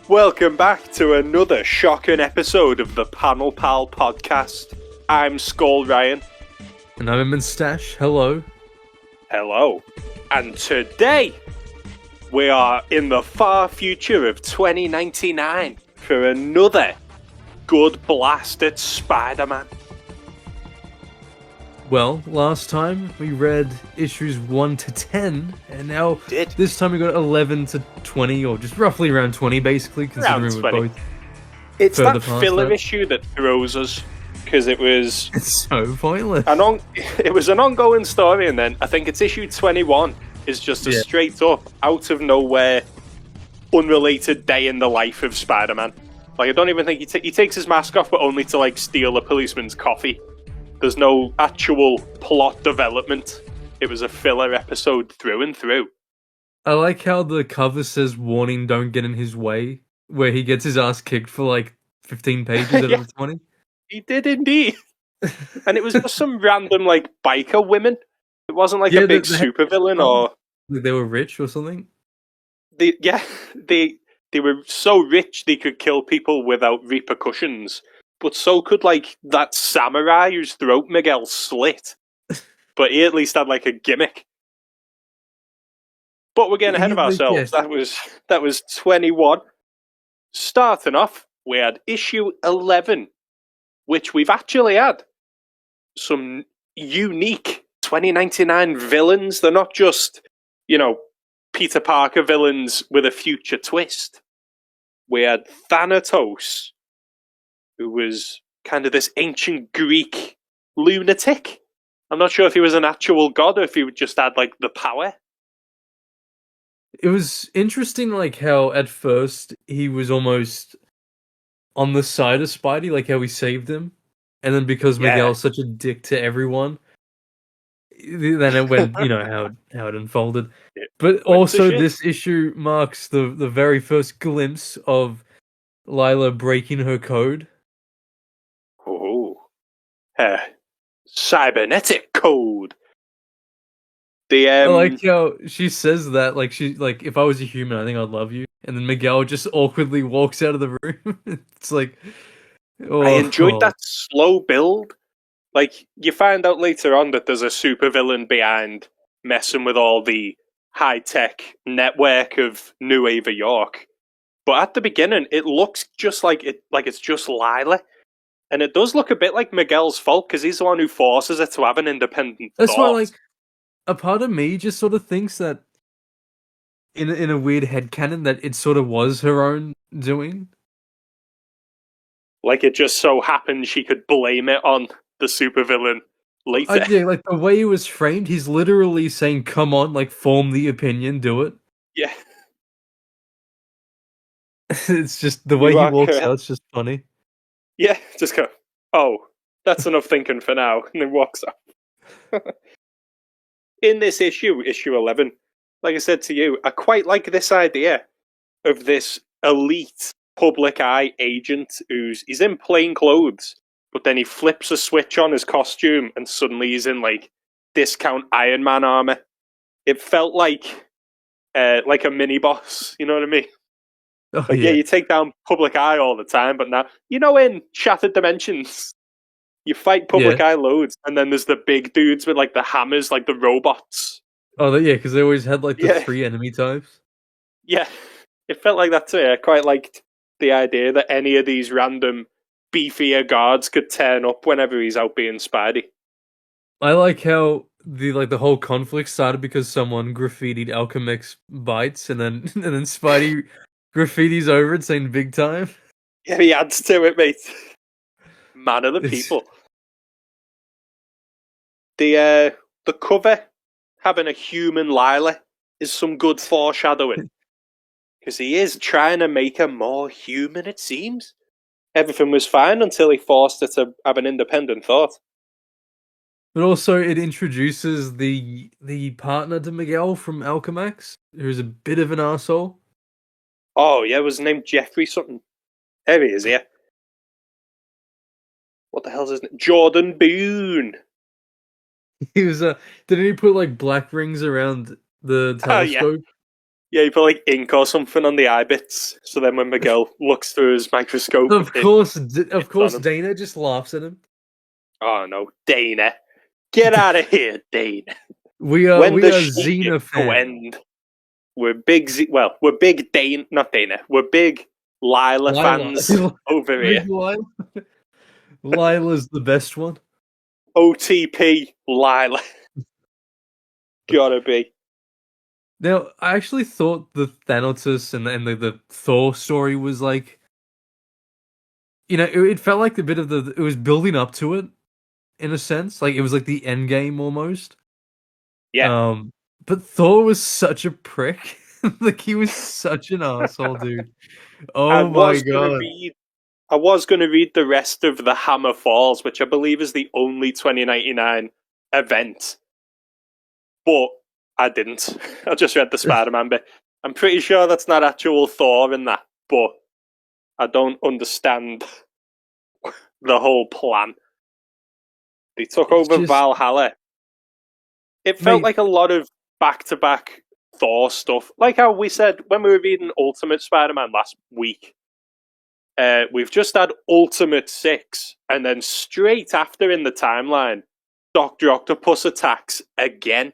Welcome back to another shocking episode of the Panel Pal podcast. I'm Skull Ryan. And I'm in Stash. Hello. Hello. And today, we are in the far future of 2099 for another good blast at Spider-Man. Well, last time we read issues 1 to 10, and now this time we got 11 to 20, or just roughly around 20, basically, considering we're both. It's that filler issue that throws us, because it was... It's so pointless. It was an ongoing story, and then I think it's issue 21 is just a straight up, out of nowhere, unrelated day in the life of Spider-Man. Like, I don't even think he takes his mask off, but only to, like, steal a policeman's coffee. There's no actual plot development. It was a filler episode through and through. I like how the cover says, "Warning, don't get in his way," where he gets his ass kicked for like 15 pages out of 20. He did indeed. And it was just some random like biker women. It wasn't like a big supervillain or... They were rich or something? They were so rich they could kill people without repercussions. But so could, like, that samurai whose throat Miguel slit. But he at least had, like, a gimmick. But we're getting ahead of ourselves. That was 21. Starting off, we had issue 11, which we've actually had some unique 2099 villains. They're not just, Peter Parker villains with a future twist. We had Thanatos, who was kind of this ancient Greek lunatic. I'm not sure if he was an actual god or if he just had, like, the power. It was interesting, like, how at first he was almost on the side of Spidey, like how he saved him. And then because Miguel's such a dick to everyone, then it went, how it unfolded. But also this issue marks the very first glimpse of Lila breaking her code. Cybernetic code. I like how she says that, like, if I was a human, I think I'd love you. And then Miguel just awkwardly walks out of the room. It's like... I enjoyed that slow build. Like, you find out later on that there's a supervillain behind messing with all the high-tech network of New York. But at the beginning, it looks just like it's just Lila. And it does look a bit like Miguel's fault, because he's the one who forces her to have an independent thought. That's why, like, a part of me just sort of thinks that, in a weird headcanon, that it sort of was her own doing. Like, it just so happened she could blame it on the supervillain later. Yeah, like, the way it was framed, he's literally saying, come on, like, form the opinion, do it. Yeah. It's just, the way he walks out, it's just funny. Yeah, just go, oh, that's enough thinking for now, and then walks off. In this issue 11, like I said to you, I quite like this idea of this elite public eye agent he's in plain clothes, but then he flips a switch on his costume and suddenly he's in, like, discount Iron Man armor. It felt like a mini boss, you know what I mean? Oh, like, you take down public eye all the time, but now, in Shattered Dimensions, you fight public eye loads, and then there's the big dudes with, like, the hammers, like the robots. Oh, yeah, because they always had, like, the 3 enemy types. Yeah, it felt like that too. I quite liked the idea that any of these random beefier guards could turn up whenever he's out being Spidey. I like how the whole conflict started because someone graffitied Alchemix bites, and then Spidey graffitis over it saying big time. Yeah, he adds to it, mate. Man of the people. The cover having a human Lila is some good foreshadowing. Because he is trying to make her more human, it seems. Everything was fine until he forced her to have an independent thought. But also, it introduces the partner to Miguel from Alchemax, who's a bit of an arsehole. Oh, yeah, it was named Jeffrey something. There he is, yeah. What the hell's his name? Jordan Boone. He was didn't he put, like, black rings around the telescope? Yeah, you put like ink or something on the eye bits, so then when Miguel looks through his microscope, Of course, Dana just laughs at him. Oh no, Dana, get out of here, Dana. We are When the Xena fans. end, we're big. We're big Dana, not Dana. We're big Lila fans over here. Lila's the best one. OTP Lila, gotta be. Now, I actually thought the Thanatos and the Thor story was like, it felt like a bit of it was building up to it, in a sense. Like, it was like the end game almost. Yeah. But Thor was such a prick. Like, he was such an asshole, dude. Oh my god. I was going to read the rest of The Hammer Falls, which I believe is the only 2099 event. But I didn't. I just read the Spider-Man bit. I'm pretty sure that's not actual Thor in that, but I don't understand the whole plan. They took over Valhalla. It felt like a lot of back-to-back Thor stuff. Like how we said when we were reading Ultimate Spider-Man last week. We've just had Ultimate 6, and then straight after in the timeline, Dr. Octopus attacks again,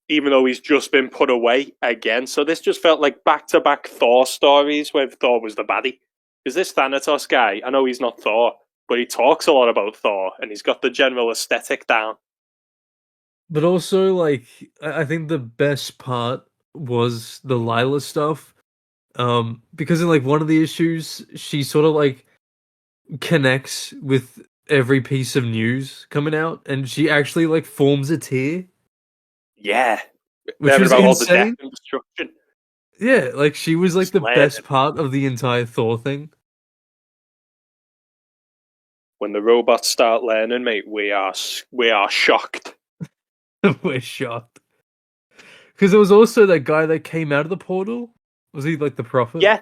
even though he's just been put away again. So this just felt like back-to-back Thor stories where Thor was the baddie. Because this Thanatos guy, I know he's not Thor, but he talks a lot about Thor, and he's got the general aesthetic down. But also, like, I think the best part was the Lila stuff. Because in like one of the issues, she sort of like connects with every piece of news coming out, and she actually like forms a tier. Yeah, which was about insane. All the death and destruction. Yeah, like she was like the best part of the entire Thor thing. When the robots start learning, mate, we are shocked. We're shocked. Because there was also that guy that came out of the portal. Was he like the prophet? Yeah,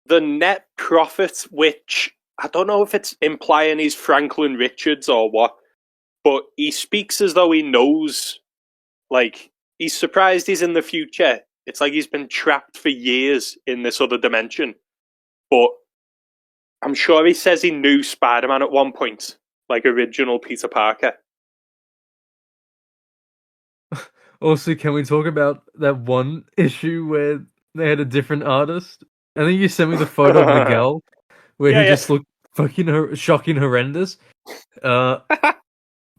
the net prophet, which I don't know if it's implying he's Franklin Richards or what, but he speaks as though he knows. Like, he's surprised he's in the future. It's like he's been trapped for years in this other dimension. But I'm sure he says he knew Spider-Man at one point, like original Peter Parker. Also, can we talk about that one issue where they had a different artist? I think you sent me the photo of Miguel, where he just looked fucking shocking horrendous.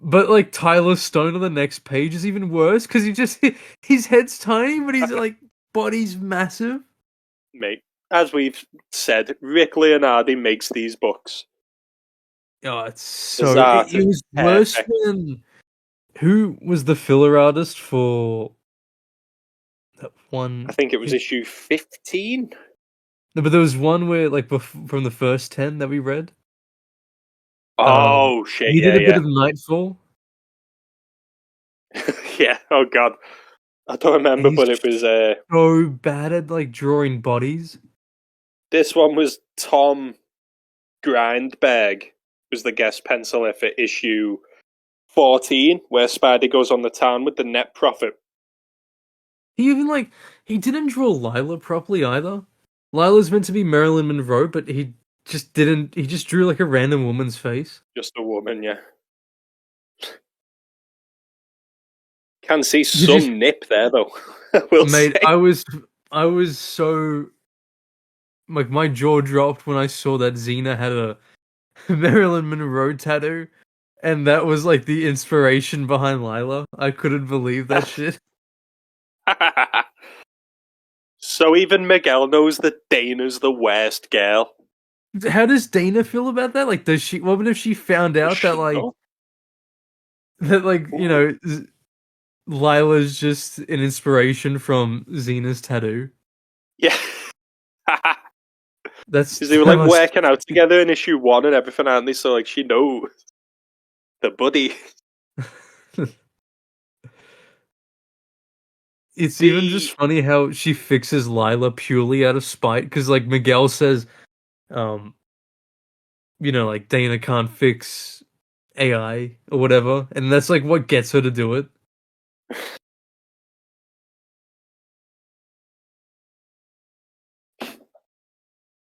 But like Tyler Stone on the next page is even worse because his head's tiny, but his like body's massive. Mate, as we've said, Rick Leonardi makes these books. Oh, it's so it was worse than who was the filler artist for that one? I think it was issue 15. No, but there was one where like from the first 10 that we read. Oh shit! He did a bit of Nightfall. Yeah. Oh god, I don't remember, but it was so bad at like drawing bodies. This one was Tom Grindberg was the guest penciler for issue 14, where Spidey goes on the town with the net prophet. He even he didn't draw Lila properly either. Lila's meant to be Marilyn Monroe, but he just didn't. He just drew like a random woman's face. Just a woman, yeah. Can see some nip there though. Mate, I was so like my jaw dropped when I saw that Xena had a Marilyn Monroe tattoo, and that was like the inspiration behind Lila. I couldn't believe that shit. So even Miguel knows that Dana's the worst girl. How does Dana feel about that? Like, does she? What if she found out that Lila's just an inspiration from Xena's tattoo? Yeah. That's because they were like working out together in issue 1 and everything, aren't they? So like she knows the buddy. It's even just funny how she fixes Lila purely out of spite, because like Miguel says, like Dana can't fix AI or whatever, and that's like what gets her to do it.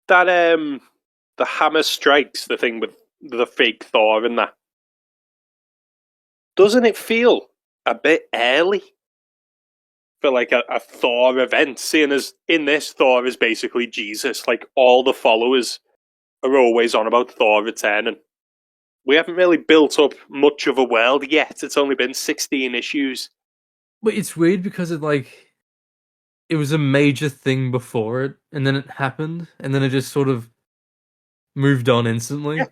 that the hammer strikes, the thing with the fake Thor in that, doesn't it feel a bit early for like a Thor event? Seeing as in this, Thor is basically Jesus. Like all the followers are always on about Thor returning. We haven't really built up much of a world yet. It's only been 16 issues. But it's weird because it was a major thing before it, and then it happened, and then it just sort of moved on instantly. Yeah.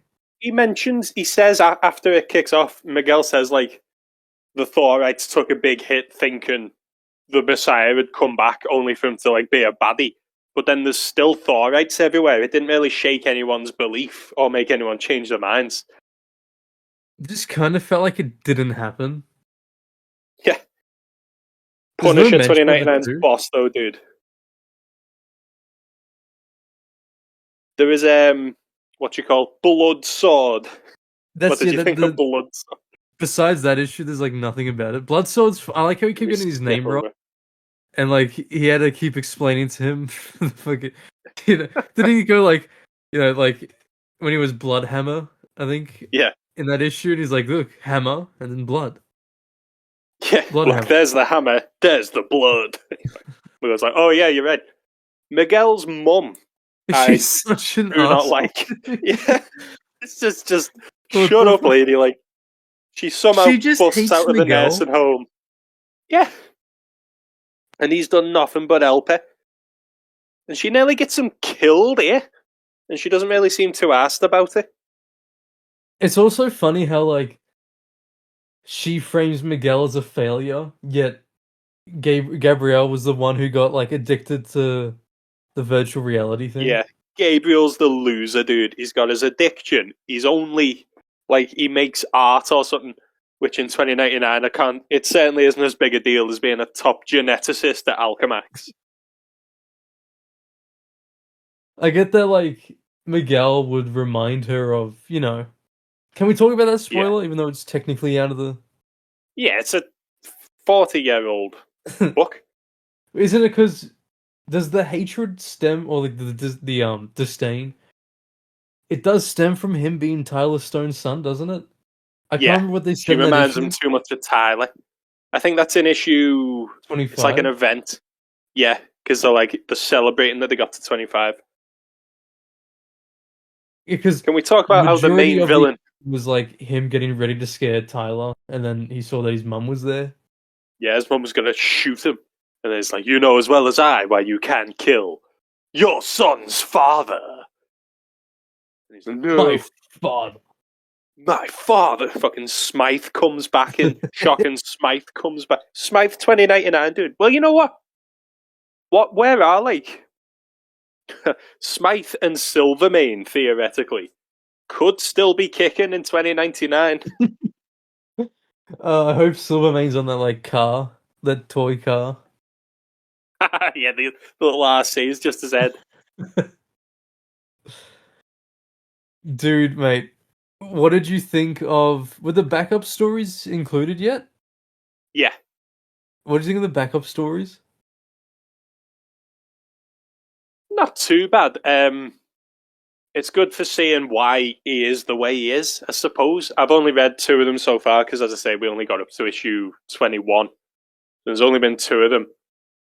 He says after it kicks off, Miguel says like the Thorites took a big hit thinking the Messiah had come back only for him to like be a baddie. But then there's still Thorites everywhere. It didn't really shake anyone's belief or make anyone change their minds. This kind of felt like it didn't happen. Yeah. There's no Punisher mention of it 2099's too. boss though, dude. There is what you call Blood Sword. What did you think of Blood Sword? Besides that issue, there's like nothing about it. Blood Sword's. I like how he kept getting his name wrong, and like he had to keep explaining to him. Fucking, didn't he go like, like when he was Bloodhammer? I think. Yeah. In that issue, and he's like, "Look, hammer, and then blood." Yeah. Look, hammer. There's the hammer. There's the blood. I was like, "Oh yeah, you're right." Miguel's mum. She's such an do not like. Yeah. It's just shut up, lady. Like she somehow busts out of the nursing home. Yeah. And he's done nothing but help her. And she nearly gets him killed here. And she doesn't really seem too arsed about it. It's also funny how, like, she frames Miguel as a failure, yet Gabrielle was the one who got, like, addicted to the virtual reality thing. Yeah. Gabriel's the loser, dude. He's got his addiction. He's only, like, he makes art or something, which in 2099, it certainly isn't as big a deal as being a top geneticist at Alchemax. I get that, like, Miguel would remind her of, Can we talk about that spoiler, even though it's technically out of the... Yeah, it's a 40-year-old book. Isn't it because... Does the hatred stem, or like the disdain? It does stem from him being Tyler Stone's son, doesn't it? I can't remember what they said. She reminds him too much of Tyler. I think that's in issue 25. It's like an event. Yeah, because they're celebrating that they got to 25. Because can we talk about how the main villain was like him getting ready to scare Tyler, and then he saw that his mum was there. Yeah, his mum was gonna shoot him. And it's like, you know as well as I why you can't kill your son's father. And he's like, no. My father. My father. Fucking Smythe comes back in. Shocking Smythe comes back. Smythe 2099, dude. Well, you know what? Where are, like, Smythe and Silvermane, theoretically, could still be kicking in 2099. I hope Silvermane's on that, like, car. That toy car. Yeah, the little RC is just his head. Dude, mate, what did you think of... Were the backup stories included yet? Yeah. What did you think of the backup stories? Not too bad. It's good for seeing why he is the way he is, I suppose. I've only read 2 of them so far, because as I say, we only got up to issue 21. There's only been 2 of them.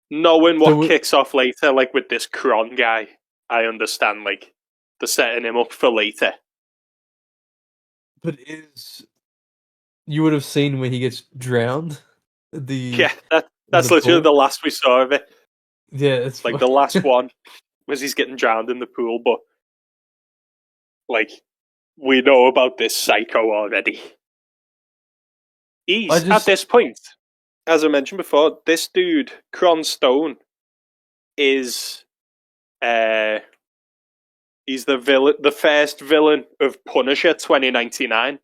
Knowing what kicks off later, like with this Kron guy, I understand, like, the setting him up for later. But you would have seen when he gets drowned? Yeah, that's literally the last we saw of it. Yeah, it's like the last one was he's getting drowned in the pool, but like we know about this psycho already. At this point, as I mentioned before, this dude, Kron Stone, is he's the villain, the first villain of Punisher 2099.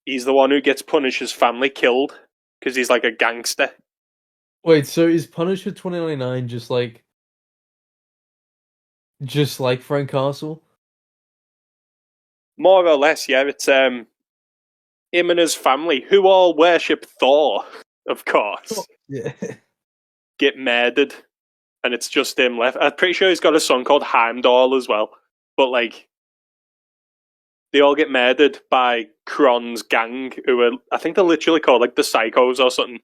He's the one who gets Punisher's family killed because he's like a gangster. Wait, so is Punisher 2099 just like Frank Castle? More or less, yeah. It's him and his family, who all worship Thor, of course. Yeah. Get murdered and it's just him left. I'm pretty sure he's got a son called Heimdall as well. But like, they all get murdered by Kron's gang, who are, I think they're literally called like the Psychos or something.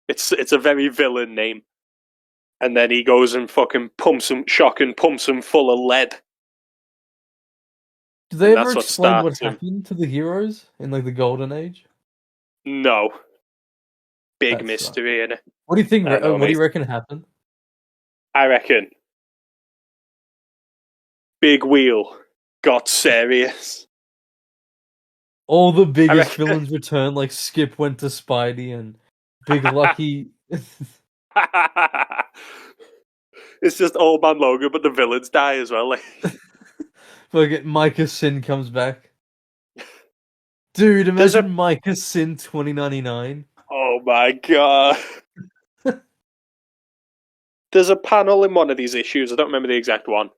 It's a very villain name. And then he goes and fucking pumps him full of lead. Do they ever explain what happened to the heroes in like the Golden Age? No. Big mystery in it. What do you think? What do you reckon happened? I reckon Big Wheel got serious. All the biggest villains return, like Skip went to Spidey and Big Lucky. It's just Old Man Logan, but the villains die as well. Like Micah Sin comes back. Dude, imagine Micah Sin 2099. Oh my god. There's a panel in one of these issues, I don't remember the exact one,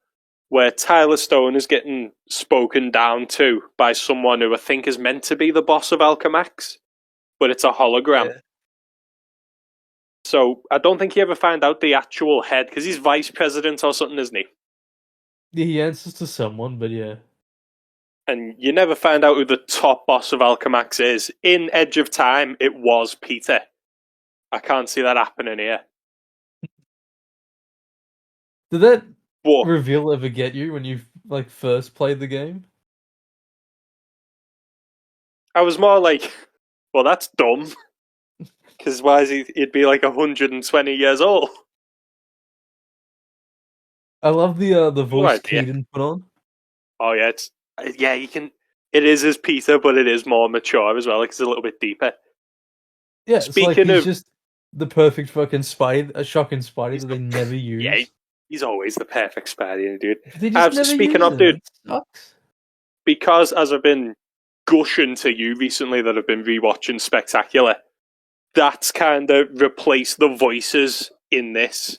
where Tyler Stone is getting spoken down to by someone who I think is meant to be the boss of Alchemax, but it's a hologram. Yeah. So I don't think he ever found out the actual head, because he's vice president or something, isn't he? Yeah, he answers to someone, but yeah. And you never find out who the top boss of Alchemax is. In Edge of Time, it was Peter. I can't see that happening here. Did that reveal ever get you when you like first played the game? I was more like, well, that's dumb. Because why is he'd be like 120 years old? I love the voice Keaton put on. Oh yeah, you can. It is as Peter, but it is more mature as well. Like it's a little bit deeper. Yeah, speaking of, just the perfect fucking Spidey, a shocking Spidey that they never use. Yeah, he's always the perfect Spidey, dude. They just never speaking of, dude, because as I've been gushing to you recently that I've been rewatching Spectacular, that's kind of replaced the voices in this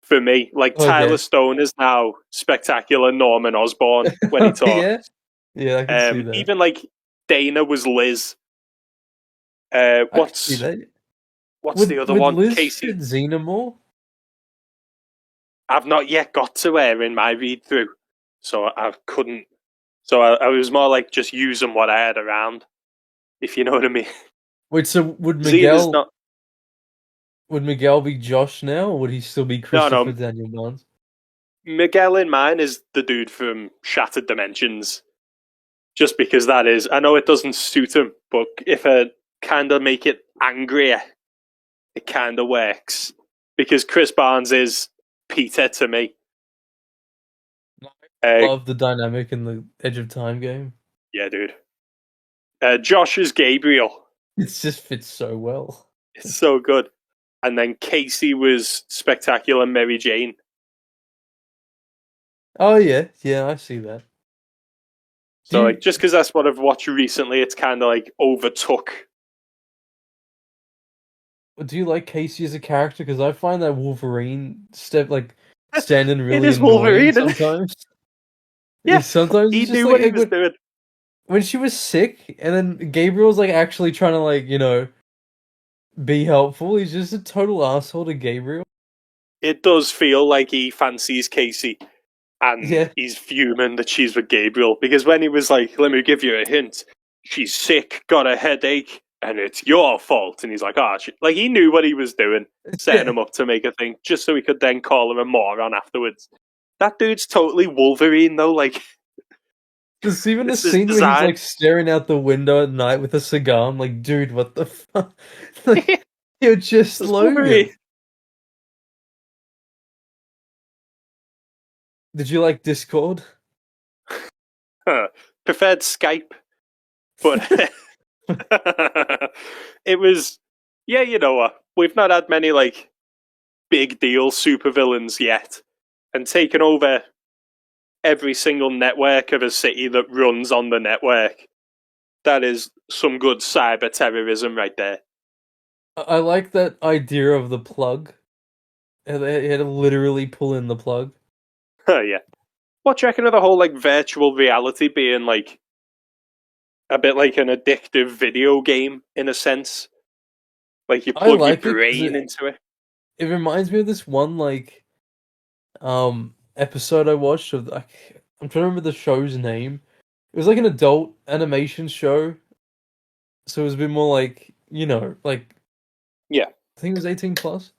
for me. Like Tyler Stone is now Spectacular Norman Osborn when he talks. Yeah, I can see that. Even like Dana was Liz. What's the other one? Liz Casey Xenomorph? I've not yet got to her in my read through, so I couldn't. So I was more like just using what I had around, if you know what I mean. Wait, so would Miguel be Josh now, or would he still be Christopher Daniel Barnes? Miguel in mine is the dude from Shattered Dimensions. Just because that is, I know it doesn't suit him, but if I kind of make it angrier, it kind of works. Because Chris Barnes is Peter to me. I love the dynamic in the Edge of Time game. Yeah, dude. Josh is Gabriel. It just fits so well. It's so good. And then Casey was Spectacular Mary Jane. Oh, yeah. Yeah, I see that. So, like, just because that's what I've watched recently, it's kind of, like, overtook. Do you like Casey as a character? Because I find that Wolverine standing really it is Wolverine sometimes. Yeah, sometimes he knew what he was doing. When she was sick, and then Gabriel's, like, actually trying to, like, you know, be helpful, he's just a total asshole to Gabriel. It does feel like he fancies Casey. And he's fuming that she's with Gabriel. Because when he was like, let me give you a hint. She's sick, got a headache, and it's your fault. And he's like, like he knew what he was doing. Setting him up to make a thing. Just so he could then call him a moron afterwards. That dude's totally Wolverine though. Like, there's even a scene where he's like staring out the window at night with a cigar. I'm like, dude, what the fuck? Like, you're just Logan. Did you like Discord? Preferred Skype, but it was, yeah, you know what? We've not had many like big deal supervillains yet, and taking over every single network of a city that runs on the network. That is some good cyber terrorism right there. I like that idea of the plug. They had to literally pull in the plug. Oh, yeah. What do you reckon of the whole like virtual reality being like a bit like an addictive video game in a sense? Like you plug your brain into it. It reminds me of this one like episode I watched of I'm trying to remember the show's name. It was like an adult animation show, so it was a bit more like like Yeah. I think it was 18 plus.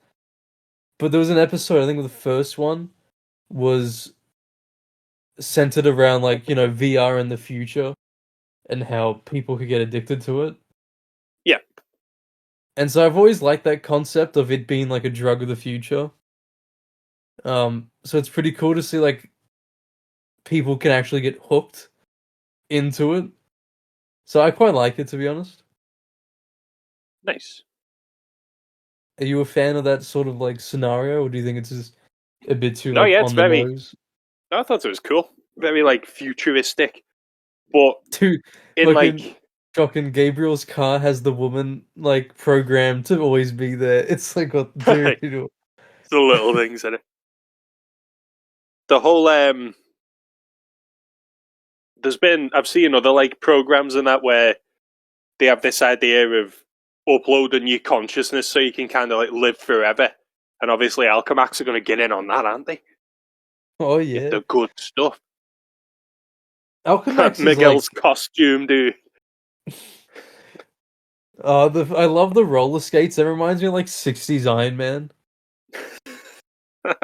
But there was an episode, I think the first one was centered around like VR in the future and how people could get addicted to it. Yeah. And so I've always liked that concept of it being like a drug of the future. So it's pretty cool to see like people can actually get hooked into it. So I quite like it, to be honest. Nice. Are you a fan of that sort of like scenario, or do you think it's just a bit too No, like yeah, it's on the very. nose? I thought it was cool. Very like futuristic, but Too in fucking like shocking. Gabriel's car has the woman like programmed to always be there. It's like, what, dude? the little things in it. The whole I've seen other like programs and that where they have this idea of uploading your consciousness so you can kind of like live forever. And obviously, Alchemax are going to get in on that, aren't they? Oh Get yeah, the good stuff. Alchemax is like, Miguel's costume, dude. I love the roller skates. That reminds me of like 60s Iron Man. What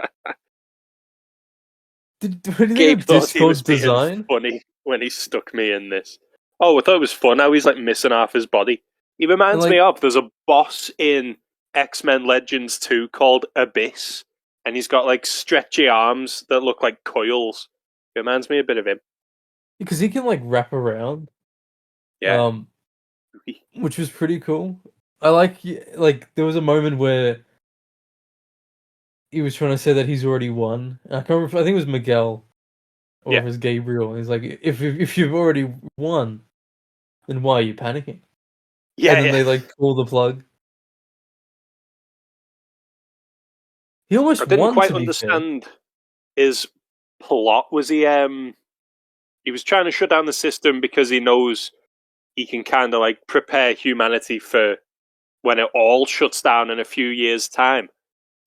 do you think Gabe of thought he was Discord's being design? funny when he stuck me in this. Oh, I thought it was fun how he's like missing half his body. He And reminds me like, of there's a boss in X-Men Legends 2 called Abyss, and he's got like stretchy arms that look like coils. It reminds me a bit of him. because he can like wrap around, Yeah. um, which was pretty cool. I like there was a moment where he was trying to say that he's already won. I can't remember. I think it was Miguel or if Yeah. it was Gabriel. He's like, if you've already won, then why are you panicking? And Yeah, then yeah. they like pull the plug. He I almost didn't won, quite to be fair. understand his plot. Was he was trying to shut down the system because he knows he can kind of like prepare humanity for when it all shuts down in a few years' time.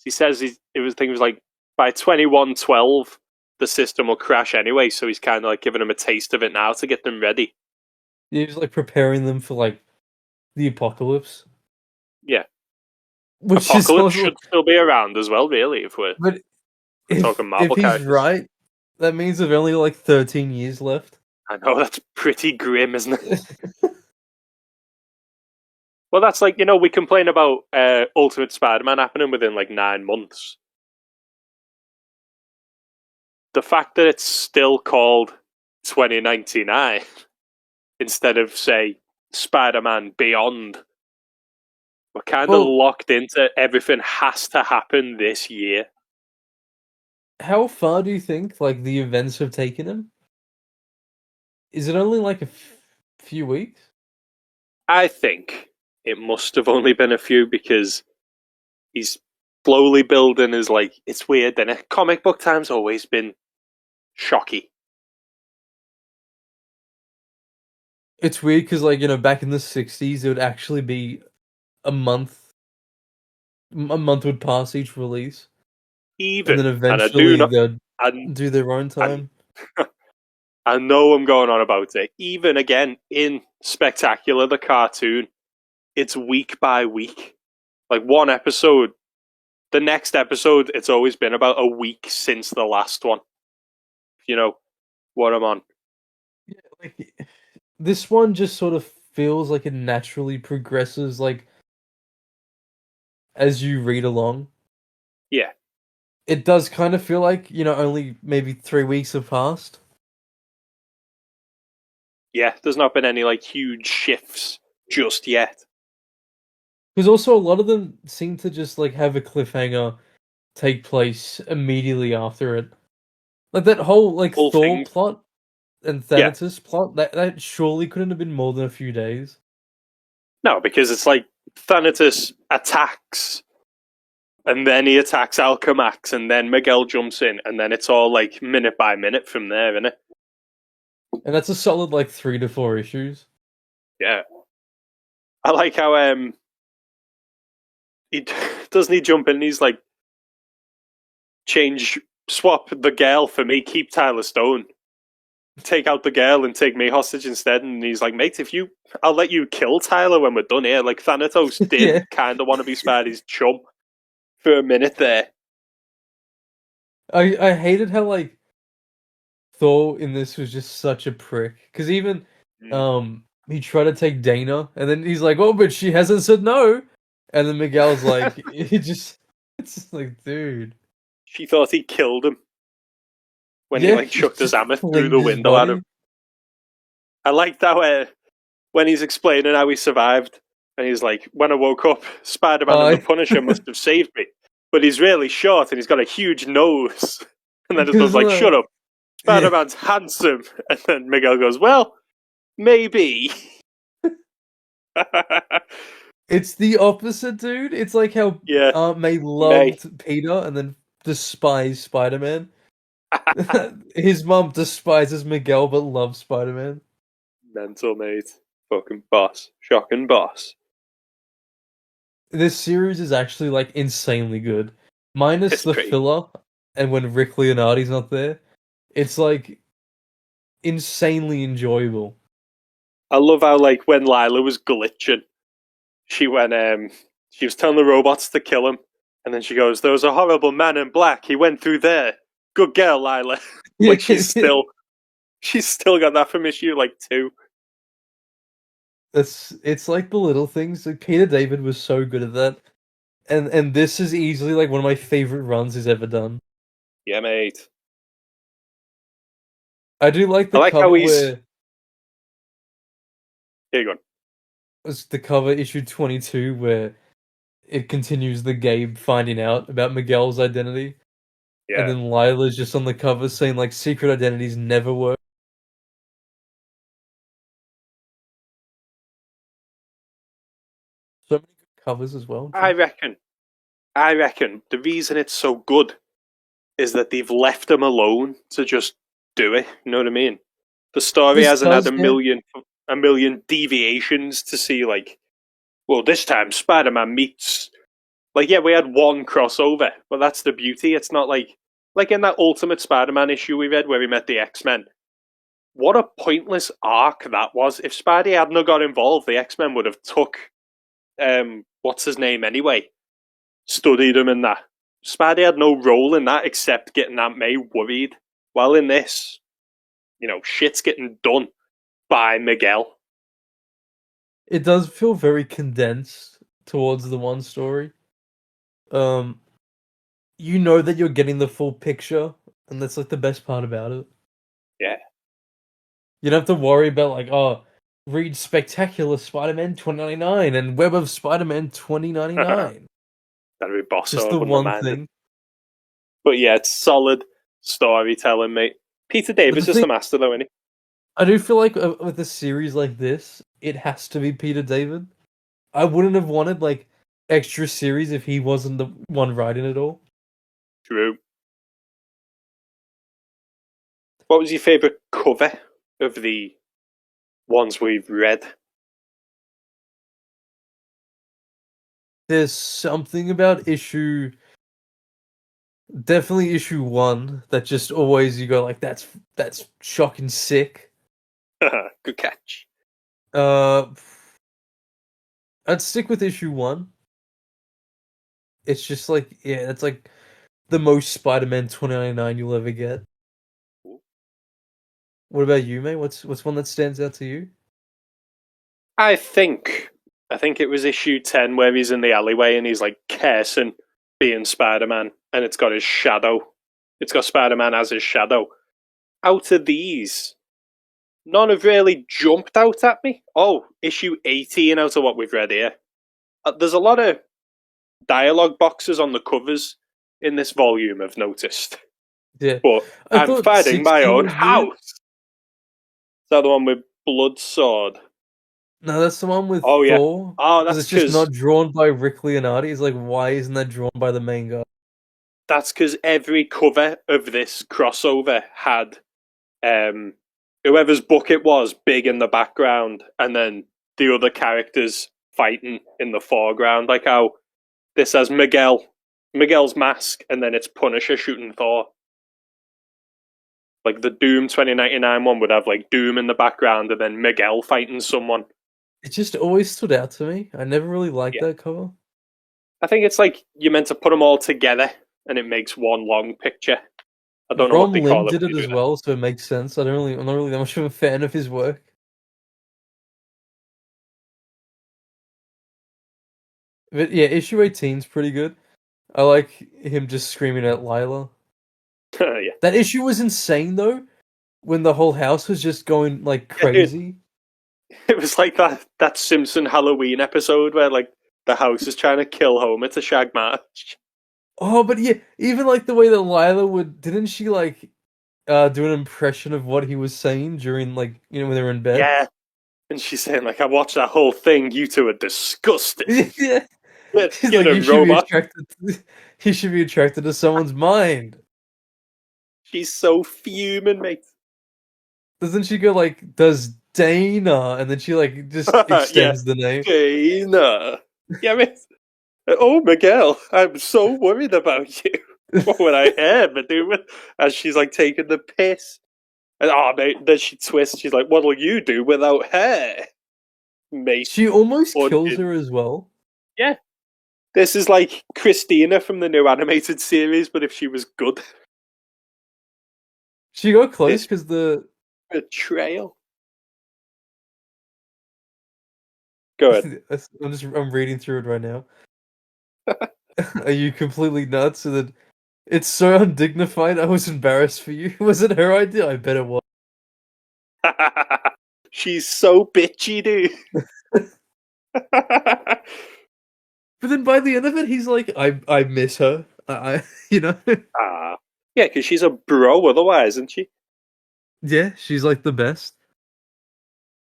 He says it was like by 2112 the system will crash anyway, so he's kind of like giving them a taste of it now to get them ready. He was like preparing them for like the apocalypse, Yeah, which is Apocalypse also. should still be around as well, really, if But we're talking if Marvel he's characters. right, that means there've only like 13 years left. I know that's pretty grim, isn't it? Well, that's like we complain about Ultimate Spider-Man happening within like 9 months. The fact that it's still called 2099 instead of say Spider-Man Beyond. We're kind of Well, locked into everything has to happen this year. how far do you think like the events have taken him? Is it only like a few weeks? I think it must have only been a few because he's slowly building his like it's weird, and comic book time's always been shocky. It's weird because like back in the 60s, it would actually be a month. A month would pass each release, and Even then and I do eventually not they'd and do their own and time. I know I'm going on about it. Even again in Spectacular the cartoon, it's week by week. Like one episode, the next episode, it's always been about a week since the last one. You know what I'm on. Yeah, like this one just sort of feels like it naturally progresses like as you read along. Yeah, It does kind of feel like, only maybe 3 weeks have passed. yeah. There's not been any like huge shifts just yet. Because also a lot of them seem to just like have a cliffhanger take place immediately after it. Like that whole like Whole Thor thing, plot and yeah. Thanatos plot, that surely couldn't have been more than a few days. No, because it's like Thanatos attacks, and then he attacks Alchemax, and then Miguel jumps in, and then it's all like minute by minute from there, isn't it? And that's a solid like 3 to 4 issues. Yeah. I like how he doesn't he jump in. And he's like change swap the girl for me, keep Tyler Stone. Take out the girl and take me hostage instead. And he's like, mate, I'll let you kill Tyler when we're done here. Like, Thanatos did kind of want to be Spidey's chum for a minute there. I hated how, like, Thor in this was just such a prick. Because even, he tried to take Dana, and then he's like, oh, but she hasn't said no. And then Miguel's like, it's just like, dude. She thought he killed him when he, like, chucked his hammer through the window body at him. I liked how, when he's explaining how he survived, and he's like, when I woke up, Spider-Man and the Punisher must have saved me. But he's really short, and he's got a huge nose. And then it was like, shut up. Spider-Man's handsome. And then Miguel goes, well, maybe. It's the opposite, dude. It's like how Aunt May loved Peter and then despised Spider-Man. His mom despises Miguel but loves Spider-Man. Mental, mate. Fucking boss. Shocking boss. This series is actually, like, insanely good. Minus the filler, and when Rick Leonardi's not there, it's, like, insanely enjoyable. I love how, like, when Lila was glitching, she was telling the robots to kill him, and then she goes, there was a horrible man in black, he went through there. Good girl, Lila. Like, she's still got that from issue, like, 2. It's like the little things. Like, Peter David was so good at that. And this is easily, like, one of my favorite runs he's ever done. Yeah, mate. I do like the cover where... Here you go. It's the cover, issue 22, where it continues the Gabe finding out about Miguel's identity. Yeah. And then Lila's just on the cover saying, like, secret identities never work. So many good covers as well. I reckon the reason it's so good is that they've left him alone to just do it. You know what I mean? The story hasn't had a million deviations to see, like, well, this time Spider-Man meets... Like, yeah, we had one crossover, but that's the beauty. It's not like in that Ultimate Spider-Man issue we read where he met the X-Men. What a pointless arc that was. If Spidey hadn't got involved, the X-Men would have took... what's his name anyway? Studied him in that. Spidey had no role in that except getting Aunt May worried. While in this, you know, shit's getting done by Miguel. It does feel very condensed towards the one story. You know that you're getting the full picture, and that's, like, the best part about it. Yeah. You don't have to worry about, like, read Spectacular Spider-Man 2099 and Web of Spider-Man 2099. That'd be boss. Just the one thing. But yeah, it's solid storytelling, mate. Peter David's just a master, though, isn't he? I do feel like with a series like this, it has to be Peter David. I wouldn't have wanted, like, extra series if he wasn't the one writing it all. True. What was your favourite cover of the ones we've read? There's something about definitely issue 1 that just always you go like, that's shocking sick. Good catch. I'd stick with issue 1. It's just like, yeah, it's like the most Spider-Man 2099 you'll ever get. What about you, mate? What's one that stands out to you? I think it was issue 10 where he's in the alleyway and he's like cursing being Spider-Man, and it's got his shadow. It's got Spider-Man as his shadow. Out of these, none have really jumped out at me. Oh, issue 18 out of what we've read here. There's a lot of dialogue boxes on the covers in this volume, I've noticed. Yeah. But I'm fighting my own house. Is that the one with Blood Sword? No, that's the one with Thor. Yeah. Oh, that's it's just not drawn by Rick Leonardi. It's like, why isn't that drawn by the main guy? That's because every cover of this crossover had whoever's book it was big in the background, and then the other characters fighting in the foreground. Like how this has Miguel's mask, and then it's Punisher shooting Thor. Like the Doom 2099 one would have like Doom in the background and then Miguel fighting someone. It just always stood out to me. I never really liked Yeah. that cover. I think it's like you're meant to put them all together and it makes one long picture. I don't know what Ron they Lim call it. did it as well, so it makes sense. I'm not really that much of a fan of his work. But yeah, issue 18's pretty good. I like him just screaming at Lila. Yeah. That issue was insane though, when the whole house was just going like crazy. It was like that Simpson Halloween episode where like the house is trying to kill Homer to shag Marge. Oh, but yeah, even like the way that Lila didn't she like do an impression of what he was saying during like when they were in bed? Yeah. And she's saying like, I watched that whole thing, you two are disgusting. Yeah. He's You're like, a robot. He should be attracted to someone's mind. She's so fuming, mate. Doesn't she go like, does Dana? And then she like just extends the name. Dana. Yeah, mate. Oh, Miguel, I'm so worried about you. What would I ever do as she's like taking the piss? And mate, then she twists. She's like, "What'll you do without her, mate?" She almost kills her as well. Yeah, this is like Christina from the new animated series, but if she was good. She got close because the betrayal. Go ahead. I'm reading through it right now. Are you completely nuts? And then it's so undignified. I was embarrassed for you. Was it her idea? I bet it was. She's so bitchy, dude. But then by the end of it, he's like, I miss her. Yeah, because she's a bro otherwise, isn't she? Yeah, she's like the best.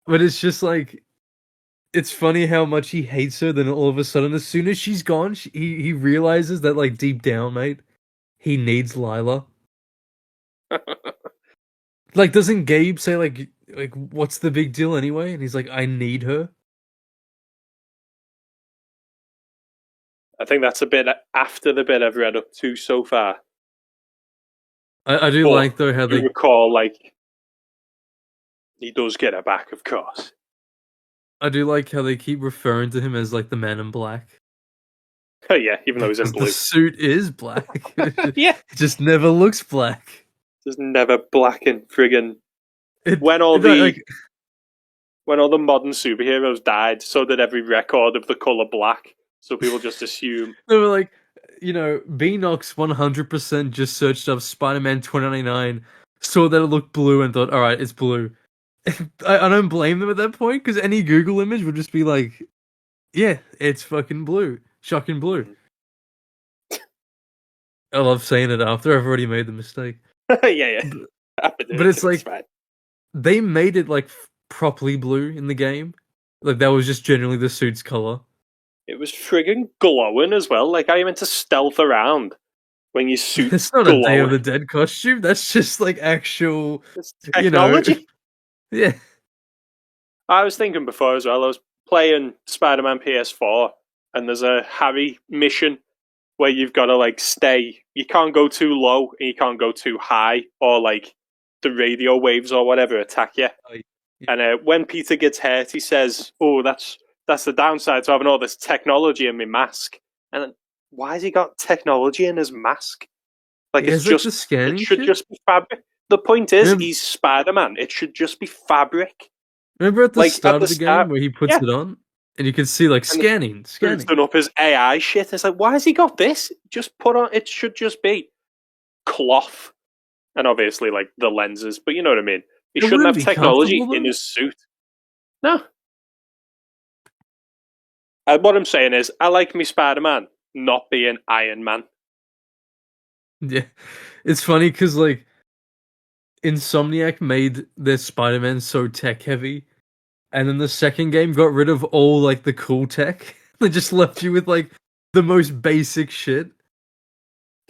But it's just like, it's funny how much he hates her. Then all of a sudden, as soon as she's gone, he realizes that like deep down, mate, he needs Lila. Like, doesn't Gabe say like what's the big deal anyway? And he's like, I need her. I think that's a bit after the bit I've read up to so far. I do like though how they recall like he does get her back, of course. I do like how they keep referring to him as like the Man in Black. Oh yeah, even though he's in blue. The suit is black. Yeah, it just never looks black. Just never black and friggin' when all the modern superheroes died, so did every record of the color black. So people just assume they were like, Beanox 100% just searched up Spider-Man 2099, saw that it looked blue, and thought, all right, it's blue. I don't blame them at that point because any Google image would just be like, yeah, it's fucking blue, shocking blue. I love saying it after I've already made the mistake. yeah. But it's like they made it like properly blue in the game. Like that was just generally the suit's color. It was friggin' glowing as well. Like, how you meant to stealth around when your suit's It's not glowing? A Day of the Dead costume. That's just like actual technology. Yeah. I was thinking before as well. I was playing Spider-Man PS4, and there's a Harry mission where you've got to like stay. You can't go too low and you can't go too high, or like the radio waves or whatever attack you. Oh, yeah. And when Peter gets hurt, he says, "Oh, that's the downside to having all this technology in my mask." And then, why has he got technology in his mask? Like, it's just the scanning it should just be fabric. The point is, he's Spider-Man. It should just be fabric. Remember at the start of the game where he puts it on? And you can see like scanning. He's done up his AI shit. It's like, why has he got this? Just put on. It should just be cloth, and obviously like the lenses. But you know what I mean. He shouldn't have technology in his suit. No. What I'm saying is, I like me Spider-Man not being Iron Man. Yeah, it's funny because like Insomniac made their Spider-Man so tech heavy. And then the second game got rid of all like the cool tech. They just left you with like the most basic shit.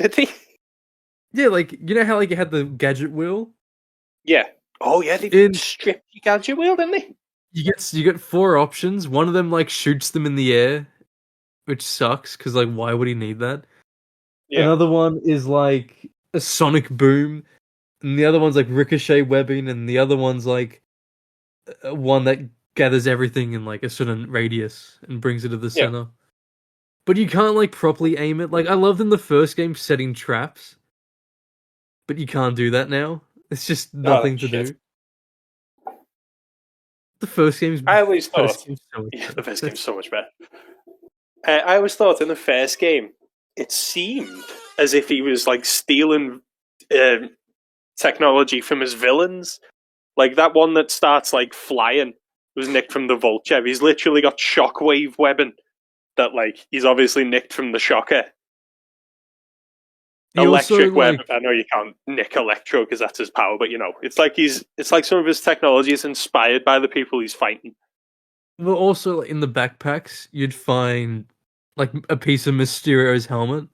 Did they? Yeah, like you know how like you had the gadget wheel? Yeah. Oh yeah, they stripped your gadget wheel, didn't they? You get 4 options. One of them like shoots them in the air, which sucks because like why would he need that? Yeah. Another one is like a sonic boom, and the other one's like ricochet webbing, and the other one's like one that gathers everything in like a certain radius and brings it to the Yeah. center. But you can't like properly aim it. Like I loved in the first game setting traps, but you can't do that now. It's just Oh, nothing that's to shit. do. The first game's I always thought, first game's so much yeah, the better. first game's so much better. I always thought in the first game, it seemed as if he was like stealing technology from his villains. Like that one that starts like flying was nicked from the Vulture. He's literally got shockwave weapon that like he's obviously nicked from the Shocker. He also Electric web. like I know you can't nick Electro because that's his power, but you know, it's like some of his technology is inspired by the people he's fighting. well also like, in the backpacks you'd find like a piece of Mysterio's helmet.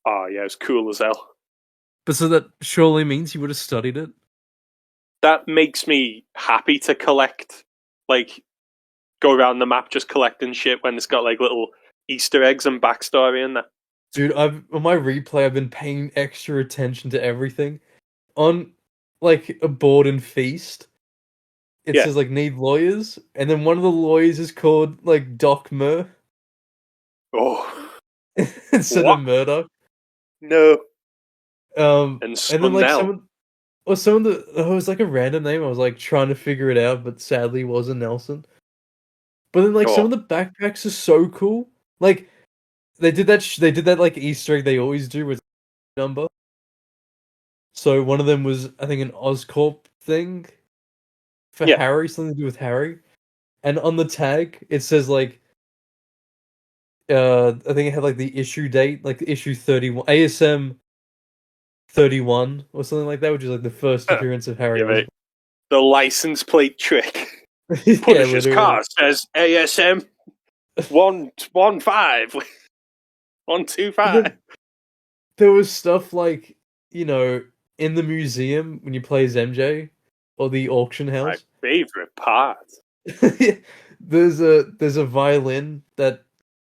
Oh yeah, it's cool as hell. But so that surely means he would have studied it. That makes me happy to collect, like, go around the map just collecting shit when it's got like little Easter eggs and backstory in there. Dude, I've on my replay I've been paying extra attention to everything. On like a board in Feast, it Yeah. says like need lawyers, and then one of the lawyers is called like Doc Mur Oh, instead of what? Murdoch. No. And And then like Snell. some of the it was like a random name. I was like trying to figure it out, but sadly it wasn't Nelson. But then like some Oh, of the backpacks are so cool. Like they did that like Easter egg they always do with number. So one of them was I think an Oscorp thing for yeah. Harry, something to do with Harry. And on the tag it says like I think it had like the issue date, like issue 31 ASM 31 or something like that, which is like the first appearance of Harry Yeah, Osborn. mate. The license plate trick. Yeah, Punisher's literally. car says ASM 115 But 125. then there was stuff like, you know, in the museum when you play as MJ or the auction My house. favorite part. There's a violin that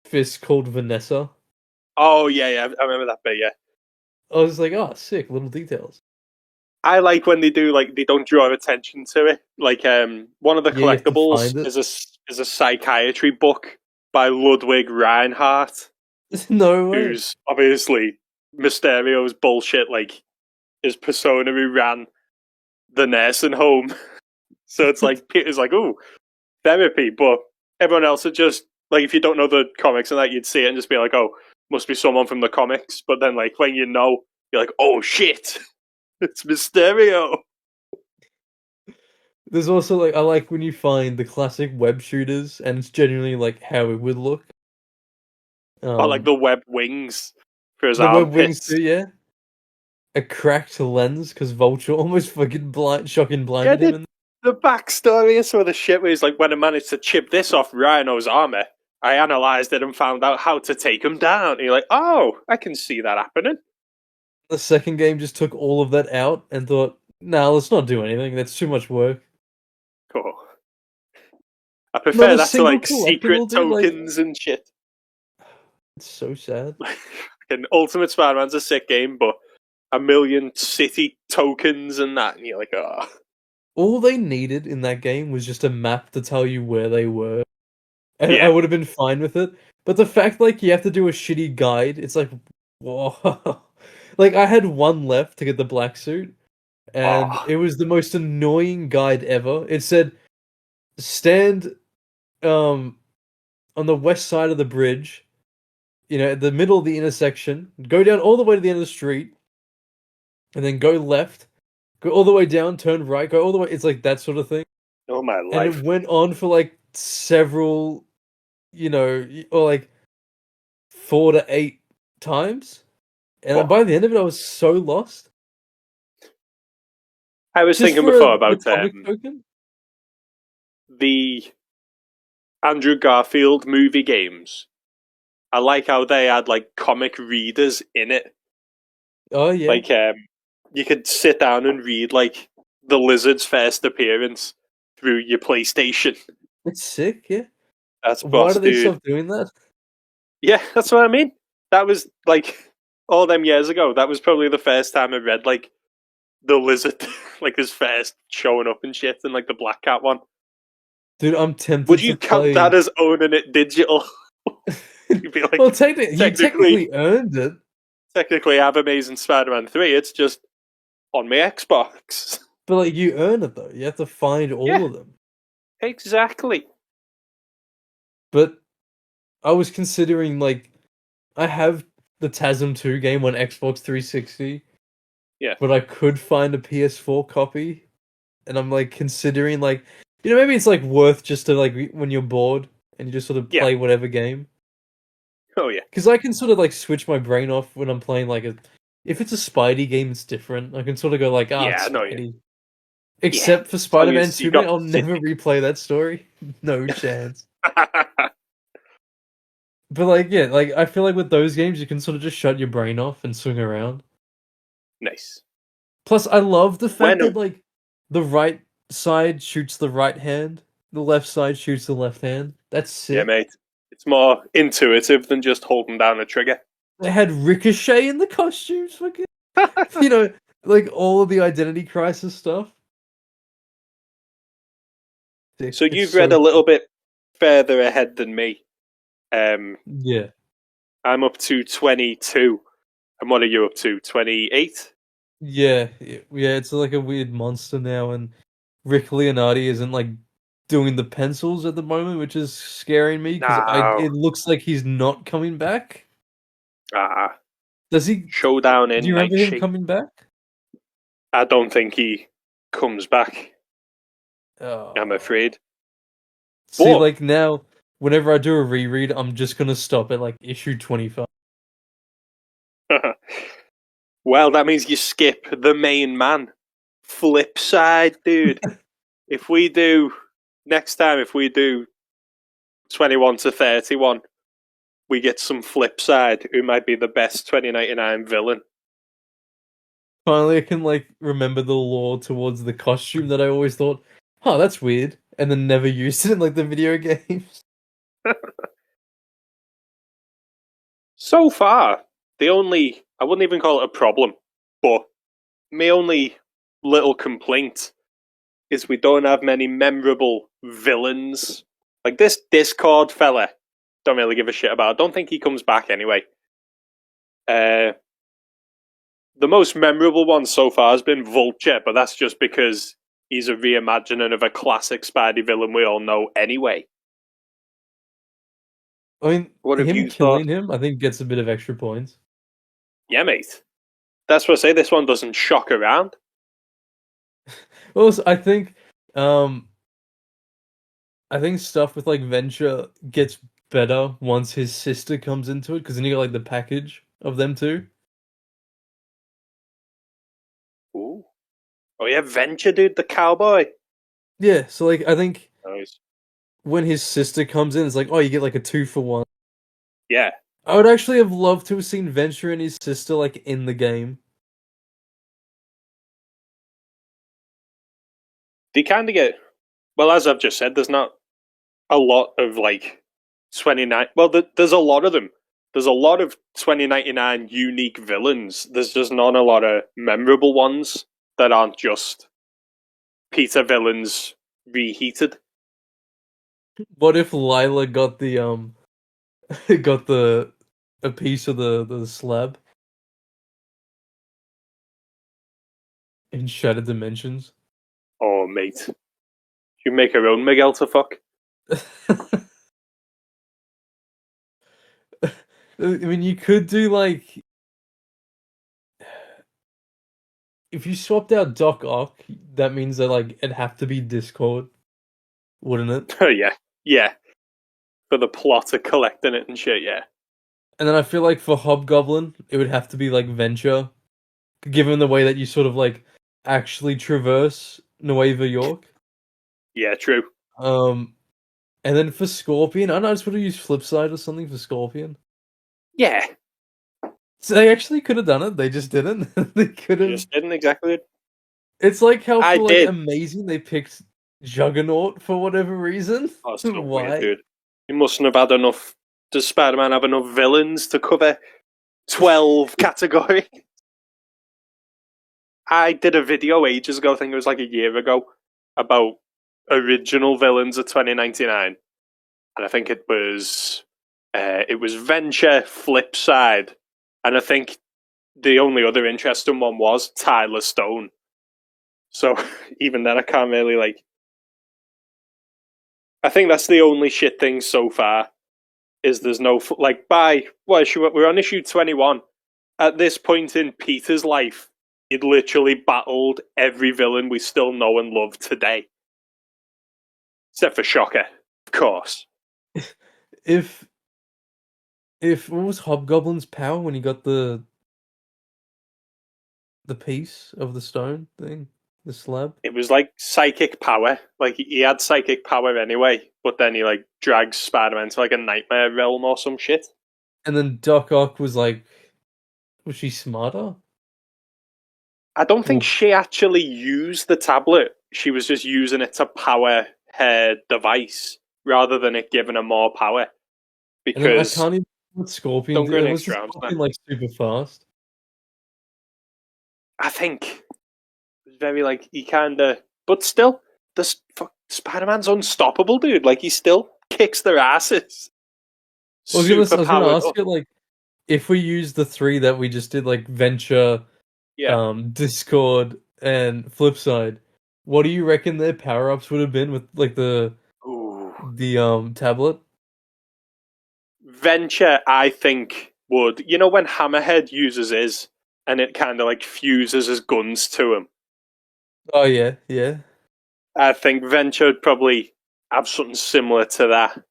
Fisk called Vanessa. Oh yeah, yeah, I remember that bit. Yeah, I was like, oh, sick, little details. I like when they do like they don't draw attention to it. Like one of the Yeah, you have to collectibles find it. is a psychiatry book by Ludwig Reinhardt, No way. who's obviously Mysterio's bullshit. Like his persona who ran the nursing home. So it's like Peter's like, "Ooh, therapy," but everyone else would just like if you don't know the comics and that, you'd see it and just be like, "Oh, must be someone from the comics." But then like when you know, you're like, "Oh shit, it's Mysterio." There's also like I like when you find the classic web shooters and it's genuinely like how it would look. Or like Um the web wings for his the web wings armpits. too, yeah. A cracked lens because Vulture almost fucking shocking Yeah, blinded him in the backstory is some of the shit where he's like, when I managed to chip this off Rhino's armor, I analysed it and found out how to take him down. And you're like, oh, I can see that happening. the second game just took all of that out and thought, nah, let's not do anything. That's too much work. Cool. I Not prefer a that to single like secret collectible, dude. Like, tokens and shit. it's so sad. And Ultimate Spider-Man's a sick game, but a million city tokens and that, and you're like, oh. All they needed in that game was just a map to tell you where they were, and I Yeah. would have been fine with it. But the fact, like, you have to do a shitty guide, it's like, whoa. Like, I had one left to get the black suit, and Oh. it was the most annoying guide ever. It said, stand, um, on the west side of the bridge, you know, at the middle of the intersection, go down all the way to the end of the street, and then go left, go all the way down, turn right, go all the way. It's like that sort of thing. Oh my And it life. went on for like several, you know, or like 4 to 8 times. And Oh. by the end of it, I was so lost. I was Just thinking for before the about comic token. the Andrew Garfield movie games. I like how they had like comic readers in it. Oh yeah, Like you could sit down and read like the Lizard's first appearance through your PlayStation. it's sick. Yeah. That's Why boss, do they dude. stop doing that? Yeah, that's what I mean. That was like all them years ago. That was probably the first time I read like the lizard, like his first showing up and shit, and like the Black Cat one. Dude, I'm tempted. Would you count that as owning it digital? You'd be like, well, you technically earned it. Technically, I have Amazing Spider-Man 3. It's just on my Xbox. But like, you earn it though. You have to find all of them. Exactly. But I was considering like, I have the TASM 2 game on Xbox 360. Yeah. But I could find a PS4 copy, and I'm like considering like, maybe it's like worth just to like when you're bored and you just sort of play whatever game. Oh yeah. Because I can sort of like switch my brain off when I'm playing like if it's a Spidey game, it's different. I can sort of go like, it's Spidey. Except for Spider-Man 2, mate, I'll never replay that story. No chance. But like, yeah, like I feel like with those games, you can sort of just shut your brain off and swing around. Nice. Plus, I love the fact that like the right side shoots the right hand, the left side shoots the left hand. That's sick. Yeah, mate. It's more intuitive than just holding down a trigger. They had Ricochet in the costumes, fucking. Like all of the Identity Crisis stuff. So you've read a little bit further ahead than me. Yeah. I'm up to 22. And what are you up to? 28? Yeah. It's like a weird monster now, and Rick Leonardi isn't like doing the pencils at the moment, which is scaring me because it looks like he's not coming back. Does he? Showdown in Do you remember him coming back? I don't think he comes back. Oh. I'm afraid. See, like now, whenever I do a reread, I'm just gonna stop at like issue 25. Well, that means you skip the main man. Flip side, dude. If we do 21 to 31, we get some flip side who might be the best 2099 villain. Finally, I can like remember the lore towards the costume that I always thought, that's weird, and then never used it in like the video games. So far, I wouldn't even call it a problem, but my only little complaint is we don't have many memorable villains. Like this Discord fella, don't really give a shit about. I don't think he comes back anyway. The most memorable one so far has been Vulture, but that's just because he's a reimagining of a classic Spidey villain we all know anyway. I mean, what have you killing him, I think, gets a bit of extra points. Yeah, mate. That's what I say. This one doesn't shock around. Well, I think stuff with like Venture gets better once his sister comes into it, because then you got like the package of them two. Ooh. Oh yeah, Venture, dude, the cowboy. Yeah, so like I think when his sister comes in, it's like, you get like a 2-for-1. Yeah. I would actually have loved to have seen Venture and his sister like in the game. They kind of get, well, as I've just said, there's not a lot of like 29. Well, there's a lot of them. There's a lot of 2099 unique villains. There's just not a lot of memorable ones that aren't just Peter villains reheated. What if Lila got the a piece of the slab in Shattered Dimensions? Oh, mate. You make her own Miguel to fuck. I mean, you could do like, if you swapped out Doc Ock, that means that like it'd have to be Discord, wouldn't it? Oh yeah. For the plot of collecting it and shit, yeah. And then I feel like for Hobgoblin, it would have to be like Venture, given the way that you sort of like actually traverse Nueva York. Yeah, true. And then for Scorpion, I don't know, I just would have used Flipside or something for Scorpion. Yeah. So they actually could have done it, they just didn't. They could have. Just didn't exactly. It's like how for like Amazing they picked Juggernaut for whatever reason. Oh, so why? Weird, dude. He mustn't have had enough. Does Spider-Man have enough villains to cover 12 categories? I did a video ages ago, I think it was like a year ago, about original villains of 2099. And I think it was Venture, Flipside, and I think the only other interesting one was Tyler Stone. So even then, I can't really like. I think that's the only shit thing so far. Is there's no like we're on issue 21. At this point in Peter's life, he'd literally battled every villain we still know and love today, except for Shocker, of course. If what was Hobgoblin's power when he got the piece of the stone thing, the slab? It was like psychic power. Like he had psychic power anyway, but then he like drags Spider-Man to like a nightmare realm or some shit. And then Doc Ock was like, was she smarter? I don't think she actually used the tablet. She was just using it to power her device rather than it giving her more power. Because I can't even what Scorpion did. It was Scorpion like super fast. I think it was very like he kind of, but still, Spider-Man's unstoppable, dude. Like he still kicks their asses. I was gonna ask you, like, if we use the three that we just did, like Venture, Discord, and Flipside, what do you reckon their power ups would have been with like the tablet? Venture, I think, would, you know when Hammerhead uses his and it kind of like fuses his guns to him? Oh yeah, yeah. I think Venture would probably have something similar to that.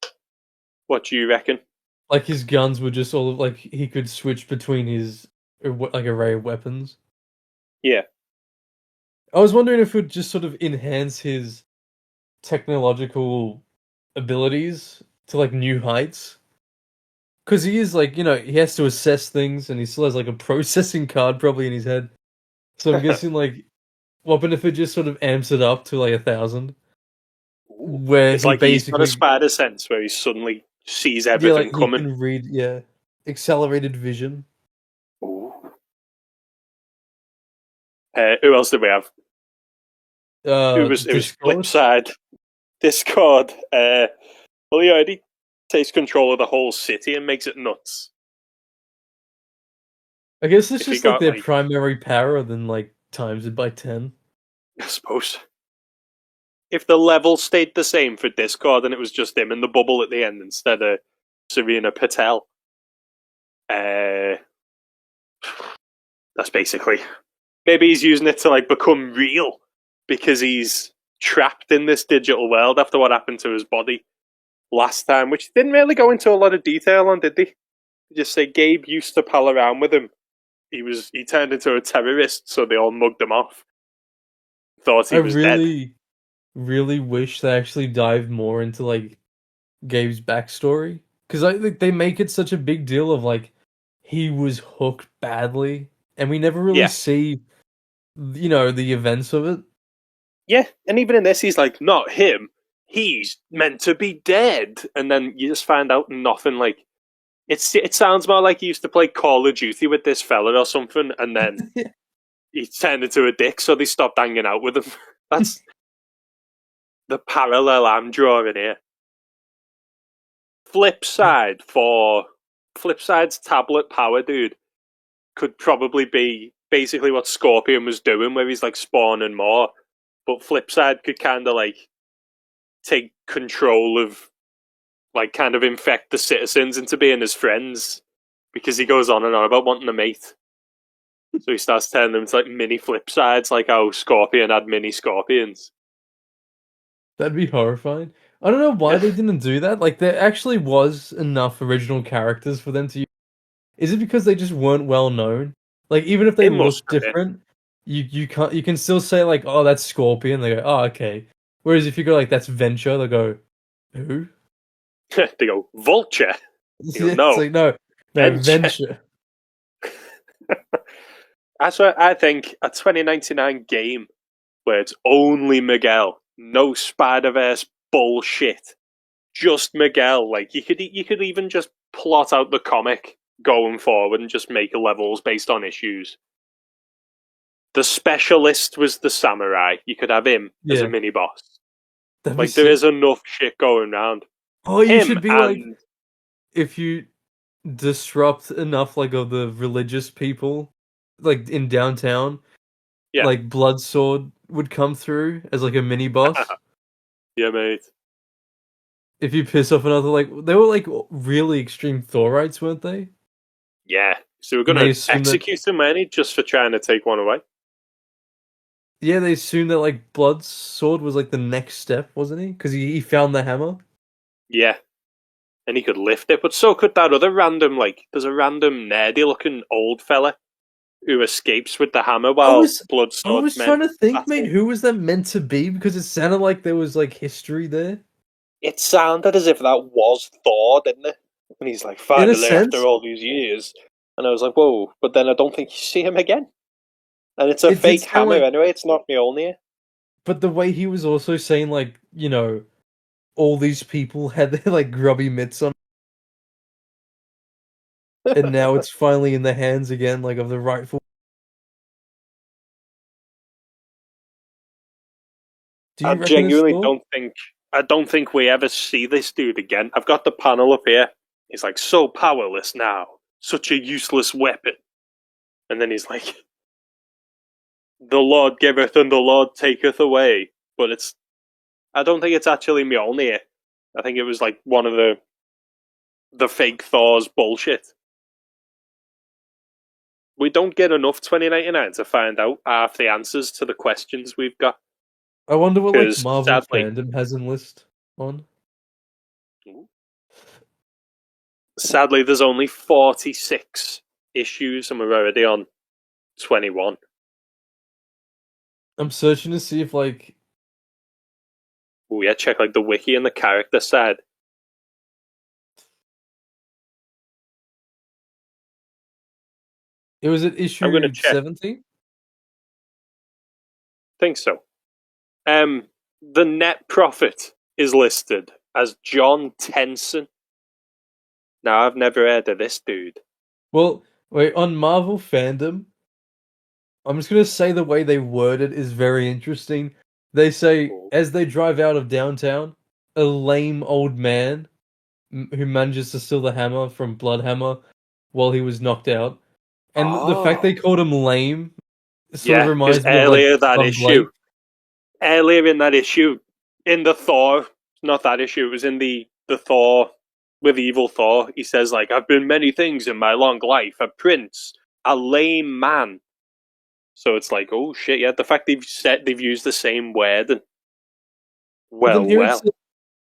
What do you reckon? Like his guns were just all like he could switch between his like array of weapons. Yeah. I was wondering if it would just sort of enhance his technological abilities to like new heights. Because he is like, he has to assess things and he still has like a processing card probably in his head. So I'm guessing like, what if it just sort of amps it up to like 1,000? Where it's he like basically he's got a spider sense where he suddenly sees everything coming. He can read, accelerated vision. Ooh. Who else did we have? It was Flipside. Discord. Well, he already takes control of the whole city and makes it nuts. I guess it's just like their primary power, then like times it by 10. I suppose. If the level stayed the same for Discord and it was just him in the bubble at the end instead of Serena Patel, that's basically. Maybe he's using it to like become real because he's trapped in this digital world after what happened to his body last time, which didn't really go into a lot of detail on, did they? Just say Gabe used to pal around with him. He turned into a terrorist, so they all mugged him off. Thought he was dead. Really wish they actually dived more into like Gabe's backstory, because I think they make it such a big deal of like he was hooked badly, and we never really see, the events of it. Yeah, and even in this, he's like, not him. He's meant to be dead, and then you just find out nothing. Like it sounds more like he used to play Call of Duty with this fella or something, and then he turned into a dick, so they stopped hanging out with him. That's the parallel I'm drawing here. Flipside's tablet power, dude, could probably be basically what Scorpion was doing, where he's like spawning more. But Flipside could kind of like take control of, like, kind of infect the citizens into being his friends, because he goes on and on about wanting a mate. So he starts turning them into like mini Flipsides, like how Scorpion had mini Scorpions. That'd be horrifying. I don't know why they didn't do that. Like, there actually was enough original characters for them to use. Is it because they just weren't well known? Like, even if they look different, you can still say like, oh, that's Scorpion. They go, oh, okay. Whereas if you go like, that's Venture, they go, who? They go, Vulture. You go, no, it's like, no, Venture. That's what I think. A 2099 game where it's only Miguel, no Spider-Verse bullshit, just Miguel. Like you could even just plot out the comic going forward and just make levels based on issues. The specialist was the samurai. You could have him as a mini boss. Like there is enough shit going around. Oh, you should be like, if you disrupt enough like of the religious people, like in downtown, like Bloodsword would come through as like a mini boss. Yeah, mate. If you piss off another, like they were like really extreme Thorites, weren't they? Yeah. So we're gonna execute him, any just for trying to take one away. Yeah, they assumed that like Bloodsword was like the next step, wasn't he? Because he found the hammer. Yeah. And he could lift it, but so could that other random, like, there's a random nerdy-looking old fella who escapes with the hammer while Bloodsword. I was trying to think, mate, who was that meant to be? Because it sounded like there was like history there. It sounded as if that was Thor, didn't it? And he's like, finally, after all these years. And I was like, whoa, but then I don't think you see him again. And it's a fake hammer anyway, it's not Mjolnir. But the way he was also saying, like, you know, all these people had their, like, grubby mitts on. And now it's finally in the hands again, like, of the rightful. I genuinely don't think we ever see this dude again. I've got the panel up here. He's like, so powerless now. Such a useless weapon. And then he's like, the Lord giveth and the Lord taketh away. But I don't think it's actually Mjolnir. I think it was like one of the fake Thor's bullshit. We don't get enough 2099 to find out half the answers to the questions we've got. I wonder what like Marvel fandom has in list on. Sadly, there's only 46 issues and we're already on 21. I'm searching to see if like... Oh yeah, check like the wiki and the character side. It was at issue 17? Think so. The net profit is listed as John Tenson. Now, I've never heard of this dude. Well, wait, on Marvel fandom, I'm just going to say the way they word it is very interesting. They say, as they drive out of downtown, a lame old man who manages to steal the hammer from Bloodhammer while he was knocked out. And the fact they called him lame sort of reminds me of like that issue. Earlier in that issue, in the Thor, not that issue, it was in the Thor with evil Thor. He says like, I've been many things in my long life, a prince, a lame man. So it's like, oh shit, yeah, the fact they've used the same word. And, well.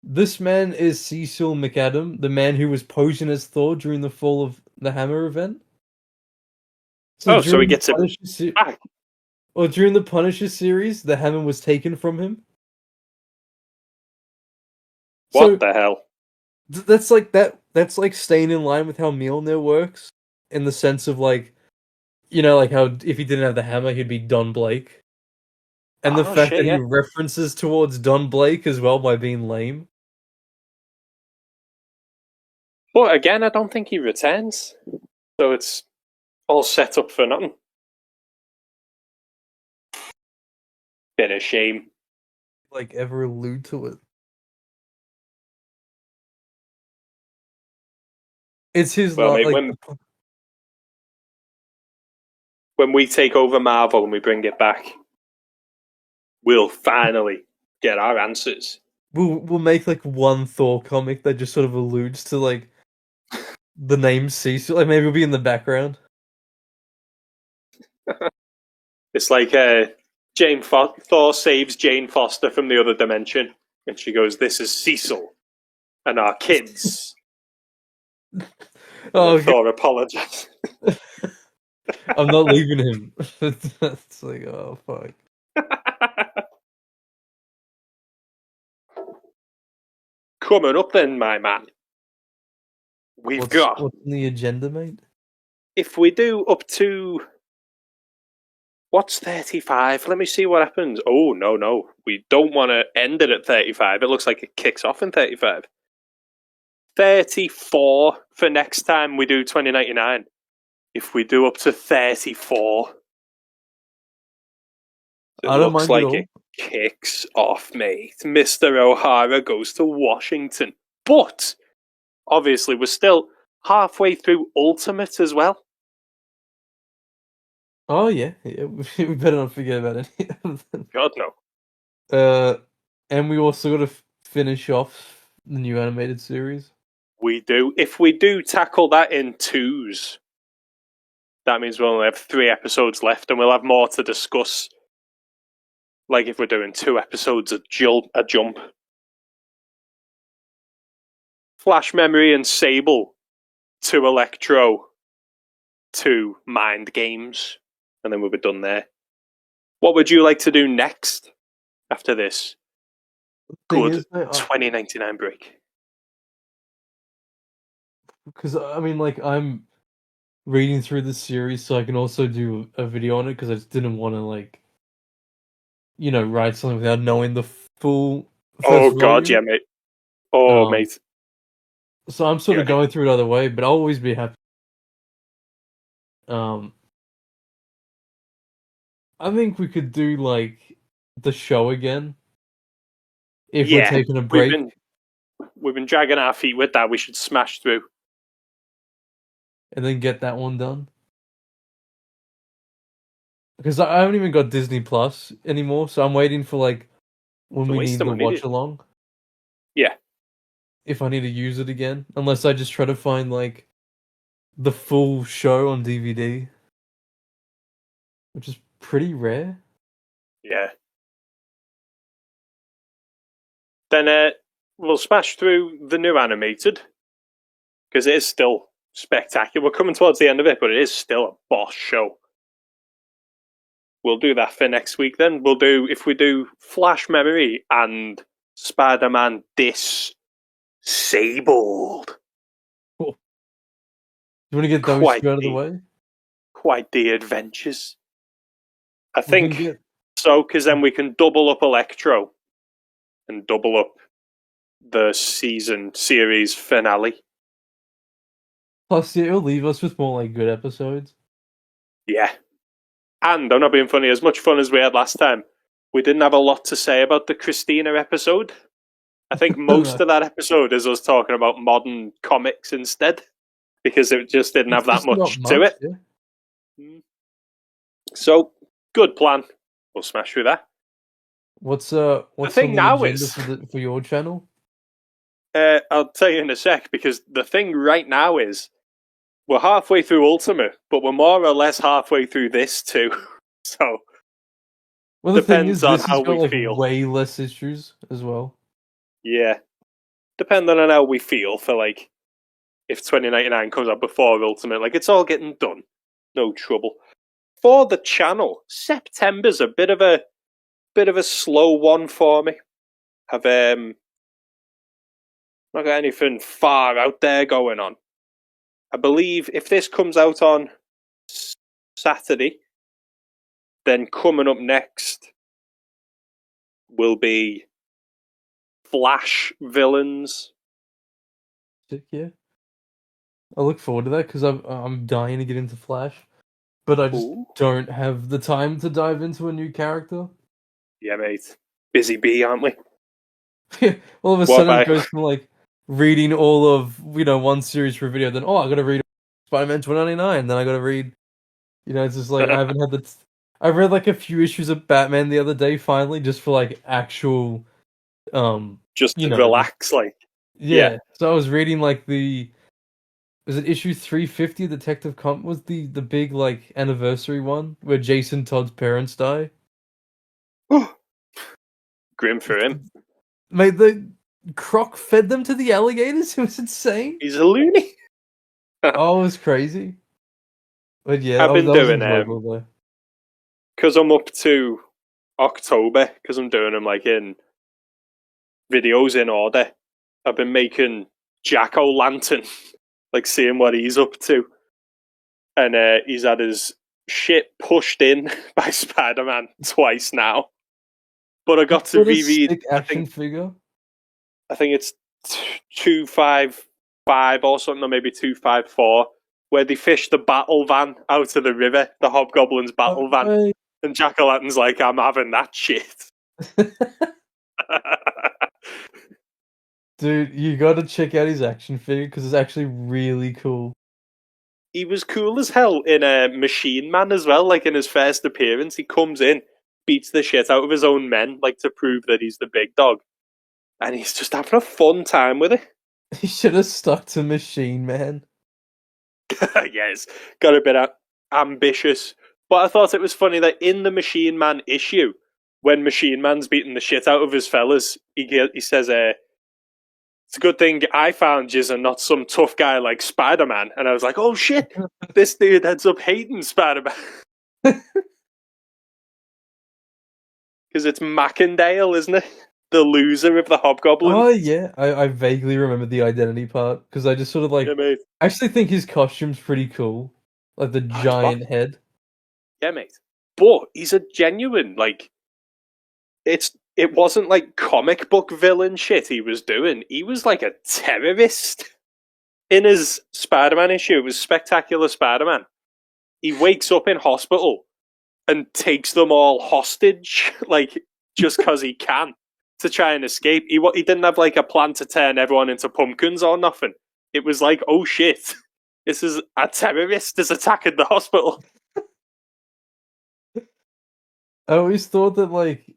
This man is Cecil McAdam, the man who was posing as Thor during the Fall of the Hammer event. So he gets it back. Well, during the Punisher series, the hammer was taken from him. What the hell? That's like that's like staying in line with how Mjolnir works, in the sense of like, you know, like how if he didn't have the hammer, he'd be Don Blake. And the fact that he references towards Don Blake as well by being lame. But again, I don't think he returns. So it's all set up for nothing. Bit of shame. Like, ever allude to it. It's his when we take over Marvel and we bring it back, we'll finally get our answers. We'll make like one Thor comic that just sort of alludes to like the name Cecil. Like maybe it'll be in the background. It's like Thor saves Jane Foster from the other dimension, and she goes, "This is Cecil and our kids." Thor apologizes. I'm not leaving him. It's like, oh fuck. Coming up then, my man. What's on the agenda, mate? If we do up to what's 35? Let me see what happens. Oh no. We don't want to end it at 35. It looks like it kicks off in 35. 34 for next time we do 2099. If we do up to 34, It looks like it kicks off, mate. Mr. O'Hara goes to Washington. But, obviously, we're still halfway through Ultimate as well. Oh, yeah. We better not forget about any of them. God, no. And we also got to finish off the new animated series. We do. If we do tackle that in twos, that means we'll only have 3 episodes left, and we'll have more to discuss. Like if we're doing 2 episodes a jump. Flash Memory and Sable to Electro to Mind Games, and then we'll be done there. What would you like to do next after this good 2099 break? Because, I mean, like, I'm reading through the series, so I can also do a video on it, because I just didn't want to, like, you know, write something without knowing the full first God, volume. yeah, mate. Oh, mate. So I'm sort of going through it either way, but I'll always be happy. I think we could do, like, the show again. If we're taking a break. We've been dragging our feet with that. We should smash through. And then get that one done. Because I haven't even got Disney Plus anymore, so I'm waiting for, like, when we need the watch along. Yeah. If I need to use it again. Unless I just try to find, like, the full show on DVD. Which is pretty rare. Yeah. Then we'll smash through the new animated. Because it is still spectacular. We're coming towards the end of it, but it is still a boss show. We'll do that for next week then. If we do Flash Memory and Spider-Man Disabled. Cool. You want to get those two out of the way? Quite the adventures. I think so, because then we can double up Electro and double up the series finale. Plus, yeah, it'll leave us with more, like, good episodes. Yeah. And, I'm not being funny, as much fun as we had last time, we didn't have a lot to say about the Christina episode. I think most of that episode is us talking about modern comics instead, because it just didn't have that much to it. Yeah. So, good plan. We'll smash through that. What's the thing now is for your channel? I'll tell you in a sec, because the thing right now is we're halfway through Ultimate, but we're more or less halfway through this too. So, well, the depends thing is, on how we feel. Way less issues as well. Yeah, depending on how we feel for, like, if 2099 comes out before Ultimate, like, it's all getting done. No trouble. For the channel, September's a bit of a slow one for me. I've not got anything far out there going on. I believe if this comes out on Saturday, then coming up next will be Flash Villains. Yeah, I look forward to that because I'm dying to get into Flash, but I just don't have the time to dive into a new character. Yeah, mate. Busy bee, aren't we? Yeah. All of a sudden, it goes from, like, reading all of, you know, one series for a video, then I got to read Spider-Man 2099, then I got to read, you know, it's just like I haven't had I read, like, a few issues of Batman the other day finally, just for, like, actual just to relax, like. Yeah. So I was reading, like, was it issue 350 Detective Comp was the big, like, anniversary one where Jason Todd's parents die. Grim for him. Mate, the Croc fed them to the alligators? It was insane. He's a loony. Oh, it was crazy. But yeah, I've been doing because I'm up to October, because I'm doing them, like, in videos in order. I've been making Jack-O-Lantern, like, seeing what he's up to. And he's had his shit pushed in by Spider-Man twice now. But I got to reread action figure. I think it's 255 or something, or maybe 254, where they fish the battle van out of the river, the Hobgoblin's battle van. And Jack-O-Lantern's like, I'm having that shit. Dude, you gotta check out his action figure because it's actually really cool. He was cool as hell in Machine Man as well. Like in his first appearance, he comes in, beats the shit out of his own men, like to prove that he's the big dog, and he's just having a fun time with it. He should have stuck to Machine Man. Yes, got a bit ambitious, but I thought it was funny that in the Machine Man issue, when Machine Man's beating the shit out of his fellas, he says, "It's a good thing I found you and not some tough guy like Spider-Man." And I was like, "Oh shit, this dude ends up hating Spider-Man." Because it's Mackendale, isn't it? The loser of the Hobgoblin. Oh yeah, I vaguely remember the identity part because I just sort of like. Yeah, mate. I actually think his costume's pretty cool, like the giant head. Yeah, mate. But he's a genuine like. It wasn't like comic book villain shit he was doing. He was like a terrorist. In his Spider-Man issue, it was Spectacular Spider-Man. He wakes up in hospital and takes them all hostage, like just because he can, to try and escape. He didn't have like a plan to turn everyone into pumpkins or nothing. It was like, oh shit, this is a terrorist is attacking the hospital. I always thought that like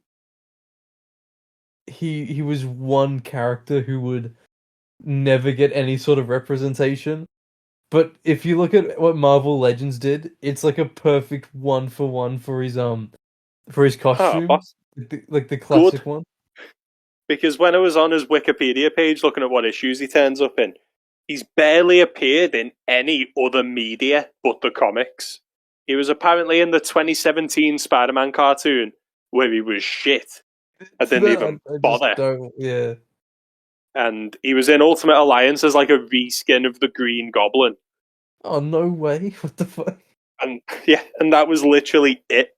he was one character who would never get any sort of representation. But if you look at what Marvel Legends did, it's like a perfect one for his costumes, like the classic one. Because when I was on his Wikipedia page looking at what issues he turns up in, he's barely appeared in any other media but the comics. He was apparently in the 2017 Spider-Man cartoon where he was shit. I didn't even bother. Yeah. And he was in Ultimate Alliance as like a reskin of the Green Goblin. Oh no way! What the fuck? And yeah, and that was literally it.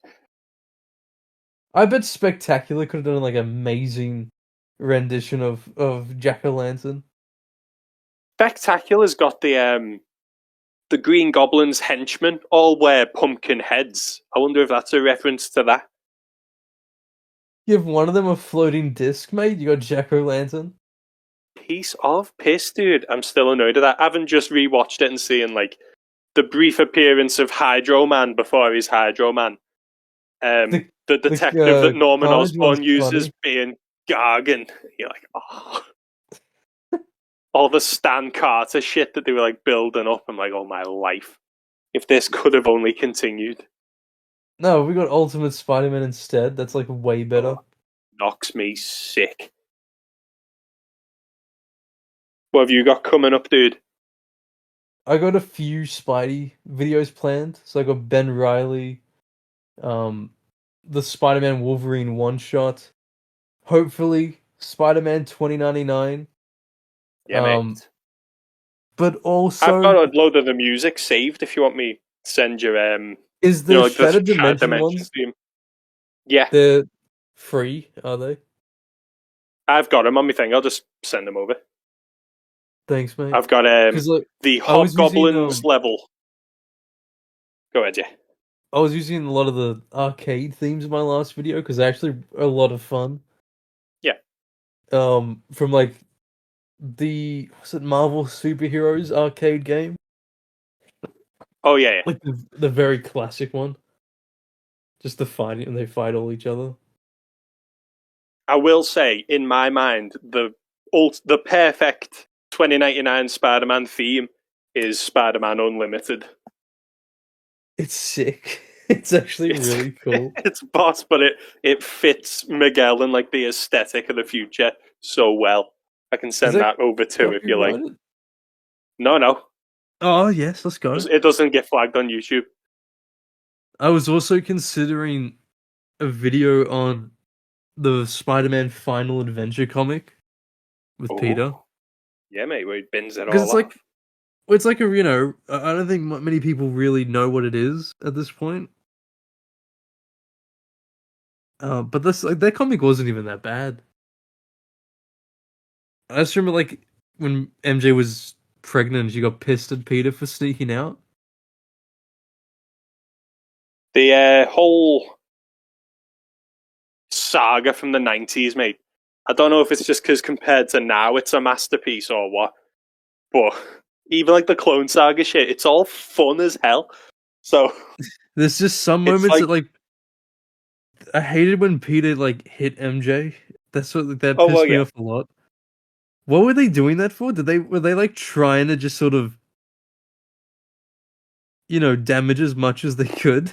I bet Spectacular could have done like an amazing rendition of Jack-O-Lantern. Spectacular's got the Green Goblin's henchmen all wear pumpkin heads. I wonder if that's a reference to that. You have one of them a floating disc, mate. You got Jack-O-Lantern. Piece of piss, dude. I'm still annoyed at that. I haven't just rewatched it and seen like the brief appearance of Hydro Man before he's Hydro Man. The detective that Norman Osborn uses being Gargan. You're like, oh. All the Stan Carter shit that they were like building up. I'm like, oh my life. If this could have only continued. No, we got Ultimate Spider-Man instead. That's like way better. Oh, knocks me sick. What have you got coming up, dude? I got a few Spidey videos planned. So I got Ben Reilly, the Spider-Man Wolverine one-shot. Hopefully, Spider-Man 2099. Yeah, mate. But also, I've got a load of the music saved if you want me to send you is the Shattered Dimension ones? Yeah. They're free, are they? I've got them on my thing. I'll just send them over. Thanks, mate. I've got the Hobgoblins level. Go ahead, yeah. I was using a lot of the arcade themes in my last video because they're actually a lot of fun. Yeah. From like was it Marvel Superheroes arcade game? Oh yeah. Like the very classic one. Just the fighting, and they fight all each other. I will say, in my mind, the perfect 2099 Spider-Man theme is Spider-Man Unlimited. It's sick. It's actually really cool. It's boss, but it fits Miguel and like the aesthetic of the future so well. I can send that over too if you like. No. Oh yes, let's go. It doesn't get flagged on YouTube. I was also considering a video on the Spider-Man Final Adventure comic with Peter. Yeah, mate, where he bins it all off. It's like I don't think many people really know what it is at this point. But that comic wasn't even that bad. I just remember like when MJ was pregnant, she got pissed at Peter for sneaking out. The whole saga from the 90s, mate. I don't know if it's just because compared to now it's a masterpiece or what, but even like the Clone Saga shit, it's all fun as hell. So there's just some moments that like I hated when Peter like hit MJ. That's what that pissed me off a lot. What were they doing that for? Were they like trying to just sort of, you know, damage as much as they could?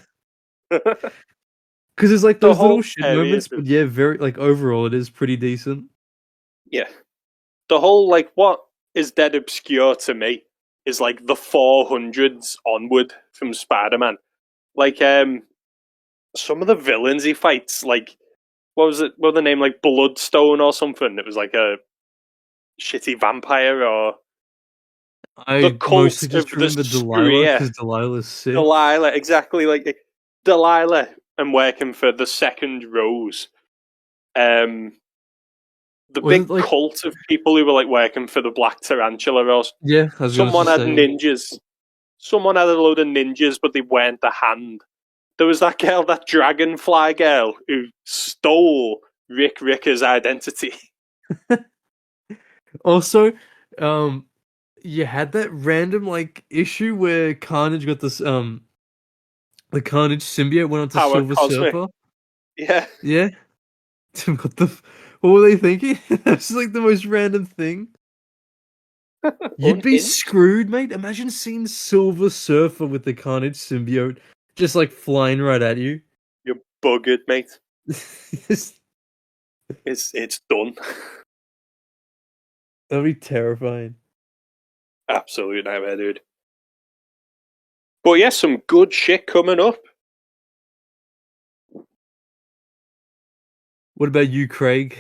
Because there's like those little shit moments, but yeah, very like overall it is pretty decent. Yeah, the whole like what is dead obscure to me is like the 400s onward from Spider-Man. Like some of the villains he fights, like what was it? What was the name? Like Bloodstone or something. It was like a shitty vampire or the cult of just remember Delilah because Delilah's sick. Delilah, exactly, like Delilah and working for the Second Rose. The big cult of people who were like working for the Black Tarantula or someone had ninjas. Someone had a load of ninjas, but they weren't the Hand. There was that girl, that Dragonfly girl, who stole Rick Ricker's identity. Also, you had that random like issue where Carnage got this the Carnage symbiote went on to Silver Surfer. Yeah. Yeah. What were they thinking? That's like the most random thing. You'd be screwed, mate. Imagine seeing Silver Surfer with the Carnage symbiote just like flying right at you. You're buggered, mate. It's done. That'd be terrifying. Absolute nightmare, dude. But yeah, some good shit coming up. What about you, Craig?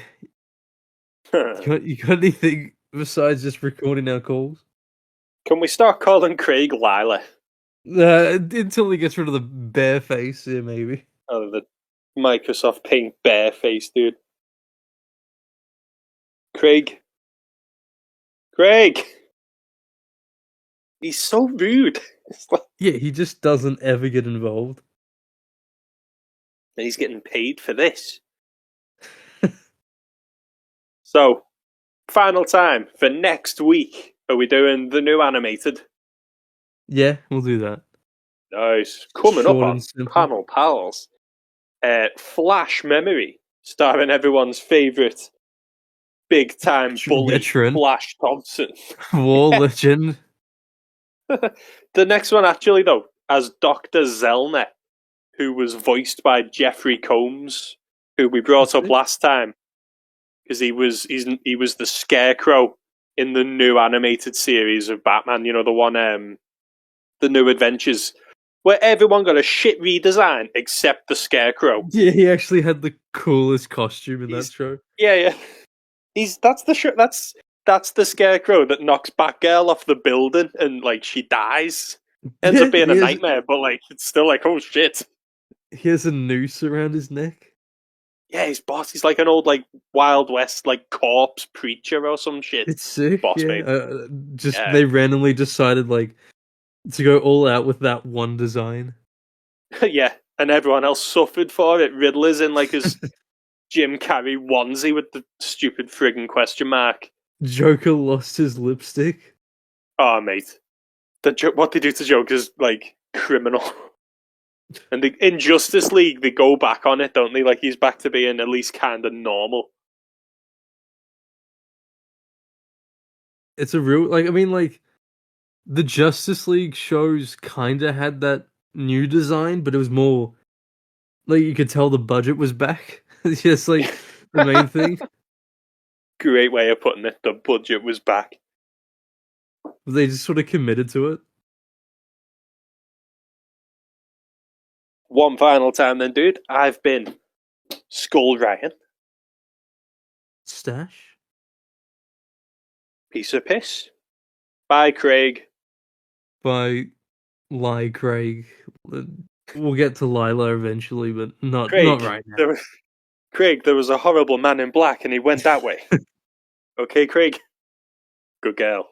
You got anything besides just recording our calls? Can we start calling Craig Lila? Until he gets rid of the bear face, yeah, maybe. Oh, the Microsoft Paint bear face, dude. Craig. He's so rude. Yeah, he just doesn't ever get involved. And he's getting paid for this. So, final time for next week. Are we doing the new animated? Yeah, we'll do that. Nice. Coming up on Panel Pals. Flash Memory, starring everyone's favourite big-time bully, veteran. Flash Thompson. War legend. The next one, actually, though, as Dr. Zellner, who was voiced by Jeffrey Combs, who we brought up last time, because he was the Scarecrow in the new animated series of Batman. You know, the one, the New Adventures, where everyone got a shit redesign except the Scarecrow. Yeah, he actually had the coolest costume in that show. Yeah. That's the Scarecrow that knocks Batgirl off the building and like she dies. Ends up being a nightmare, but like it's still like, oh shit. He has a noose around his neck. Yeah, his boss. He's like an old like Wild West like corpse preacher or some shit. It's sick. Boss mate. They randomly decided like to go all out with that one design. Yeah, and everyone else suffered for it. Riddler's in like his Jim Carrey onesie with the stupid friggin' question mark. Joker lost his lipstick. Oh, mate. What they do to Joker is like criminal. And in Justice League, they go back on it, don't they? Like he's back to being at least kind of normal. It's a real the Justice League shows kind of had that new design, but it was more like you could tell the budget was back. It's just like the main thing. Great way of putting it. The budget was back. They just sort of committed to it. One final time then, dude. I've been Skull Ryan. Stash. Piece of piss. Bye, Craig. Bye, Craig. We'll get to Lila eventually, but not right now. Craig, there was a horrible man in black and he went that way. Okay, Craig? Good girl.